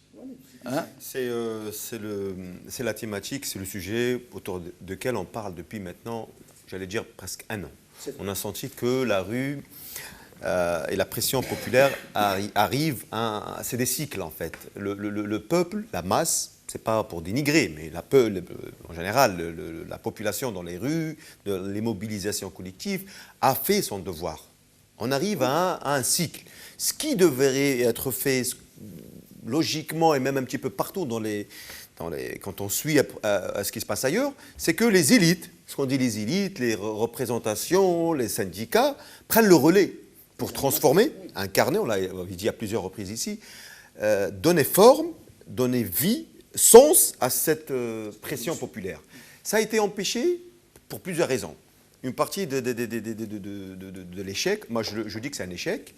Hein? C'est la thématique, c'est le sujet autour duquel on parle depuis maintenant, j'allais dire presque 1 an. On a senti que la rue et la pression populaire arrivent c'est des cycles en fait. Le peuple, la masse, c'est pas pour dénigrer, mais en général, la population dans les rues, les mobilisations collectives, a fait son devoir. On arrive à un cycle. Ce qui devrait être fait logiquement et même un petit peu partout quand on suit à ce qui se passe ailleurs, c'est que les élites, ce qu'on dit les élites, les représentations, les syndicats, prennent le relais pour transformer, incarner, on l'a dit à plusieurs reprises ici, donner forme, donner vie, sens à cette pression populaire. Ça a été empêché pour plusieurs raisons. Une partie de l'échec, moi je dis que c'est un échec,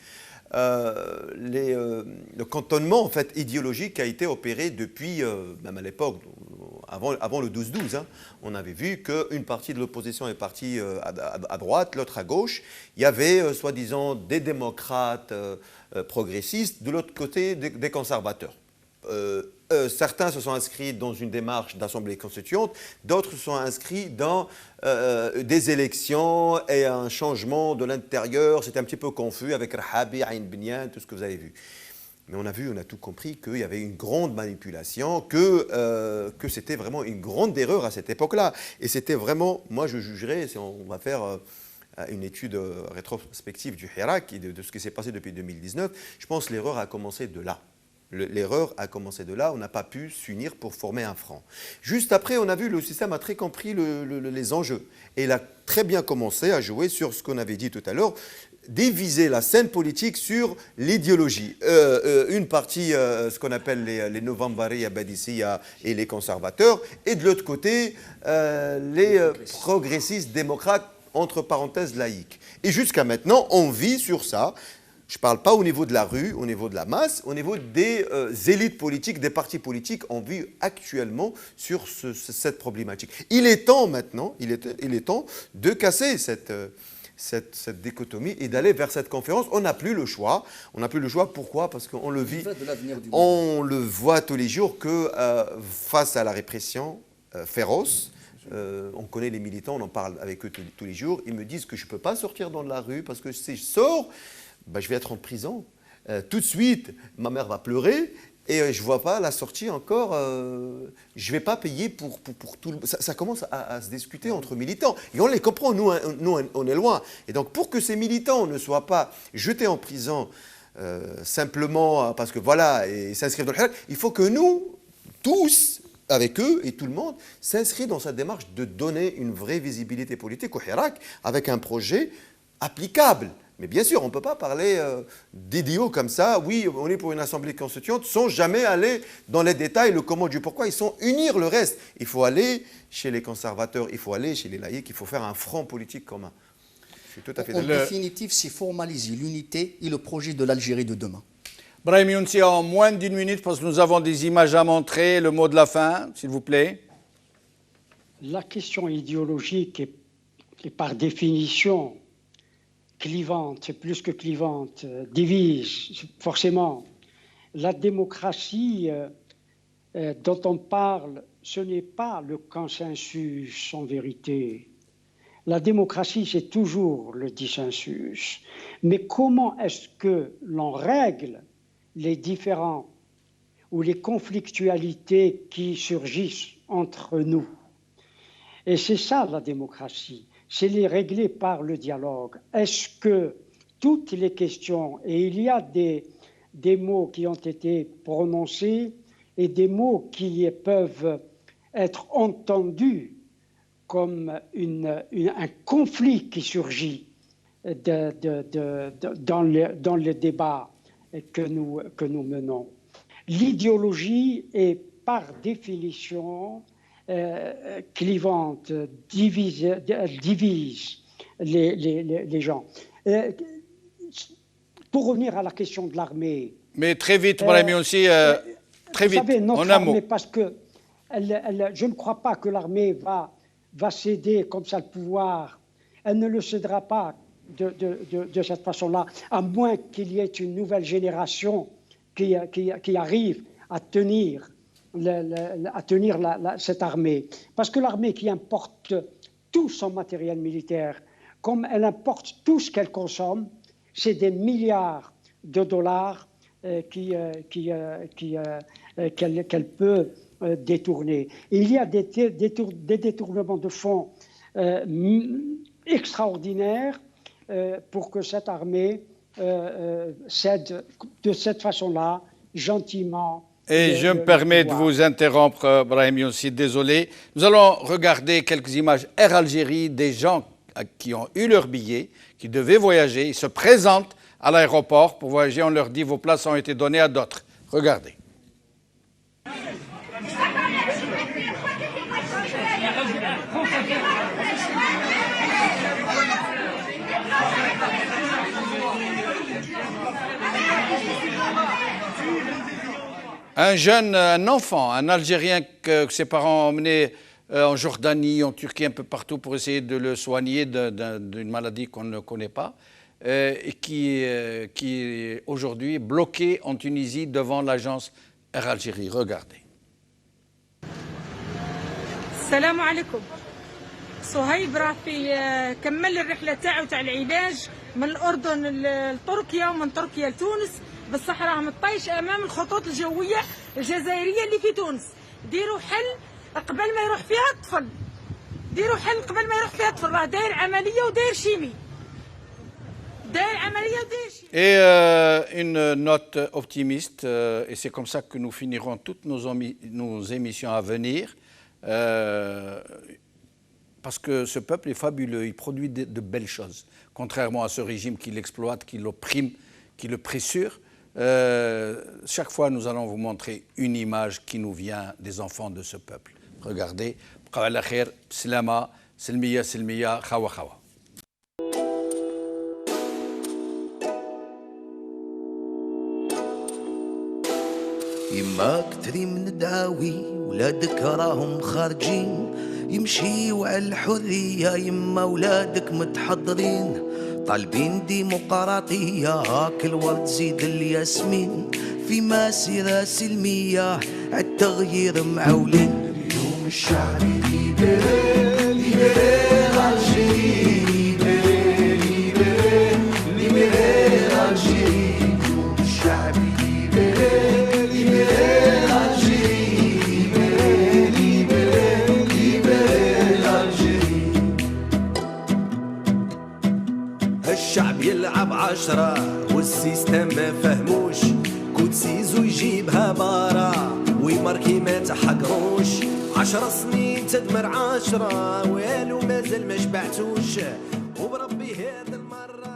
le cantonnement en fait, idéologique a été opéré depuis, même à l'époque, avant le 12-12, hein, on avait vu qu'une partie de l'opposition est partie à droite, l'autre à gauche. Il y avait soi-disant des démocrates progressistes, de l'autre côté des conservateurs. Certains se sont inscrits dans une démarche d'assemblée constituante, d'autres se sont inscrits dans des élections et un changement de l'intérieur. C'était un petit peu confus avec Rahabi, Aïn Binyan, tout ce que vous avez vu. Mais on a tout compris qu'il y avait une grande manipulation, que c'était vraiment une grande erreur à cette époque-là. Et c'était vraiment, moi je jugerais, si on va faire une étude rétrospective du Hirak et de ce qui s'est passé depuis 2019, je pense que l'erreur a commencé de là. L'erreur a commencé de là, on n'a pas pu s'unir pour former un front. Juste après, on a vu le système a très compris les enjeux. Et il a très bien commencé à jouer sur ce qu'on avait dit tout à l'heure, diviser la scène politique sur l'idéologie. Une partie, ce qu'on appelle les Novembari, Abadissia et les conservateurs, et de l'autre côté, les progressistes démocrates, entre parenthèses laïques. Et jusqu'à maintenant, on vit sur ça. Je ne parle pas au niveau de la rue, au niveau de la masse, au niveau des élites politiques, des partis politiques, on vit actuellement sur cette problématique. Il est temps maintenant, il est temps de casser cette dichotomie et d'aller vers cette conférence. On n'a plus le choix. On n'a plus le choix. Pourquoi? Parce qu'on le vit, on le voit tous les jours que face à la répression féroce, on connaît les militants, on en parle avec eux tous les jours, ils me disent que je ne peux pas sortir dans la rue parce que si je sors, ben, je vais être en prison. Tout de suite, ma mère va pleurer et je ne vois pas la sortie encore. Je ne vais pas payer pour tout le... Ça commence à se discuter entre militants. Et on les comprend, nous, on est loin. Et donc, pour que ces militants ne soient pas jetés en prison simplement parce que voilà, et s'inscrivent dans le Hirak, il faut que nous, tous, avec eux et tout le monde, s'inscrivent dans cette démarche de donner une vraie visibilité politique au Hirak avec un projet applicable. Mais bien sûr, on ne peut pas parler d'idiots comme ça. Oui, on est pour une assemblée constituante sans jamais aller dans les détails, le comment du pourquoi. Ils sont unir le reste. Il faut aller chez les conservateurs, il faut aller chez les laïcs, il faut faire un front politique commun. Je suis tout à fait d'accord. En définitive, c'est formaliser l'unité et le projet de l'Algérie de demain. Brahim Younsi, en moins d'1 minute, parce que nous avons des images à montrer. Le mot de la fin, s'il vous plaît. La question idéologique est par définition clivante, c'est plus que clivante, divise forcément. La démocratie dont on parle, ce n'est pas le consensus en vérité. La démocratie, c'est toujours le dissensus. Mais comment est-ce que l'on règle les différends ou les conflictualités qui surgissent entre nous? Et c'est ça la démocratie, c'est les régler par le dialogue. Est-ce que toutes les questions, et il y a des mots qui ont été prononcés et des mots qui peuvent être entendus comme un conflit qui surgit dans le débat que nous menons. L'idéologie est par définition clivante, divise les gens. Pour revenir à la question de l'armée... Mais très vite, Brahimi aussi, très vite, vous savez, notre en un mot. armée, parce que je ne crois pas que l'armée va céder comme ça le pouvoir. Elle ne le cédera pas de cette façon-là, à moins qu'il y ait une nouvelle génération qui arrive à tenir cette armée. Parce que l'armée qui importe tout son matériel militaire, comme elle importe tout ce qu'elle consomme, c'est des milliards de dollars qu'elle peut détourner. Et il y a des détournements de fonds extraordinaires pour que cette armée cède de cette façon-là, gentiment. Et je me permets de vous interrompre, Brahimi aussi, désolé. Nous allons regarder quelques images Air Algérie, des gens qui ont eu leur billet, qui devaient voyager, ils se présentent à l'aéroport pour voyager, on leur dit vos places ont été données à d'autres. Regardez. Un jeune, un enfant, un Algérien que ses parents ont emmené en Jordanie, en Turquie, un peu partout pour essayer de le soigner d'une maladie qu'on ne connaît pas, et qui est aujourd'hui bloqué en Tunisie devant l'agence Air Algérie. Regardez. السلام عليكم. صهيب راه في كمل الرحله تاعو تاع العلاج من الاردن لتركيا ومن تركيا لتونس، بصح راه مطيش امام الخطوط الجويه الجزائريه اللي في تونس. ديروا حل قبل ما يروح فيها الطفل، ديروا حل قبل ما يروح فيها الطفل، راه داير عمليه وداير شيمي، داير عمليه وداير شيمي. Et une note optimiste, et c'est comme ça que nous finirons toutes nos émissions à venir. Parce que ce peuple est fabuleux, il produit de belles choses, contrairement à ce régime qui l'exploite, qui l'opprime, qui le pressure. Chaque fois, nous allons vous montrer une image qui nous vient des enfants de ce peuple. Regardez, Slama, Silmiya, Silmiya, Khawa Khawa. يما كتري من الدعاوي ولادك راهم خارجين يمشيو على الحرية، يما ولادك متحضرين طالبين ديمقراطية، هاك الورد زيد الياسمين في مسيرة سلمية عالتغيير معولين. اليوم الشعب ليبري ليبري الجيري، ليبري ليبري ليبري الجيري، اليوم الشعب ليبري الشعب يلعب 10 والسيستم ما فهموش، كوتسيزو يجيبها بارا ويماركي ما تحقروش. 10 سنين تدمر 10 والو مازال ما شبعتوش، وبربي هذا المرة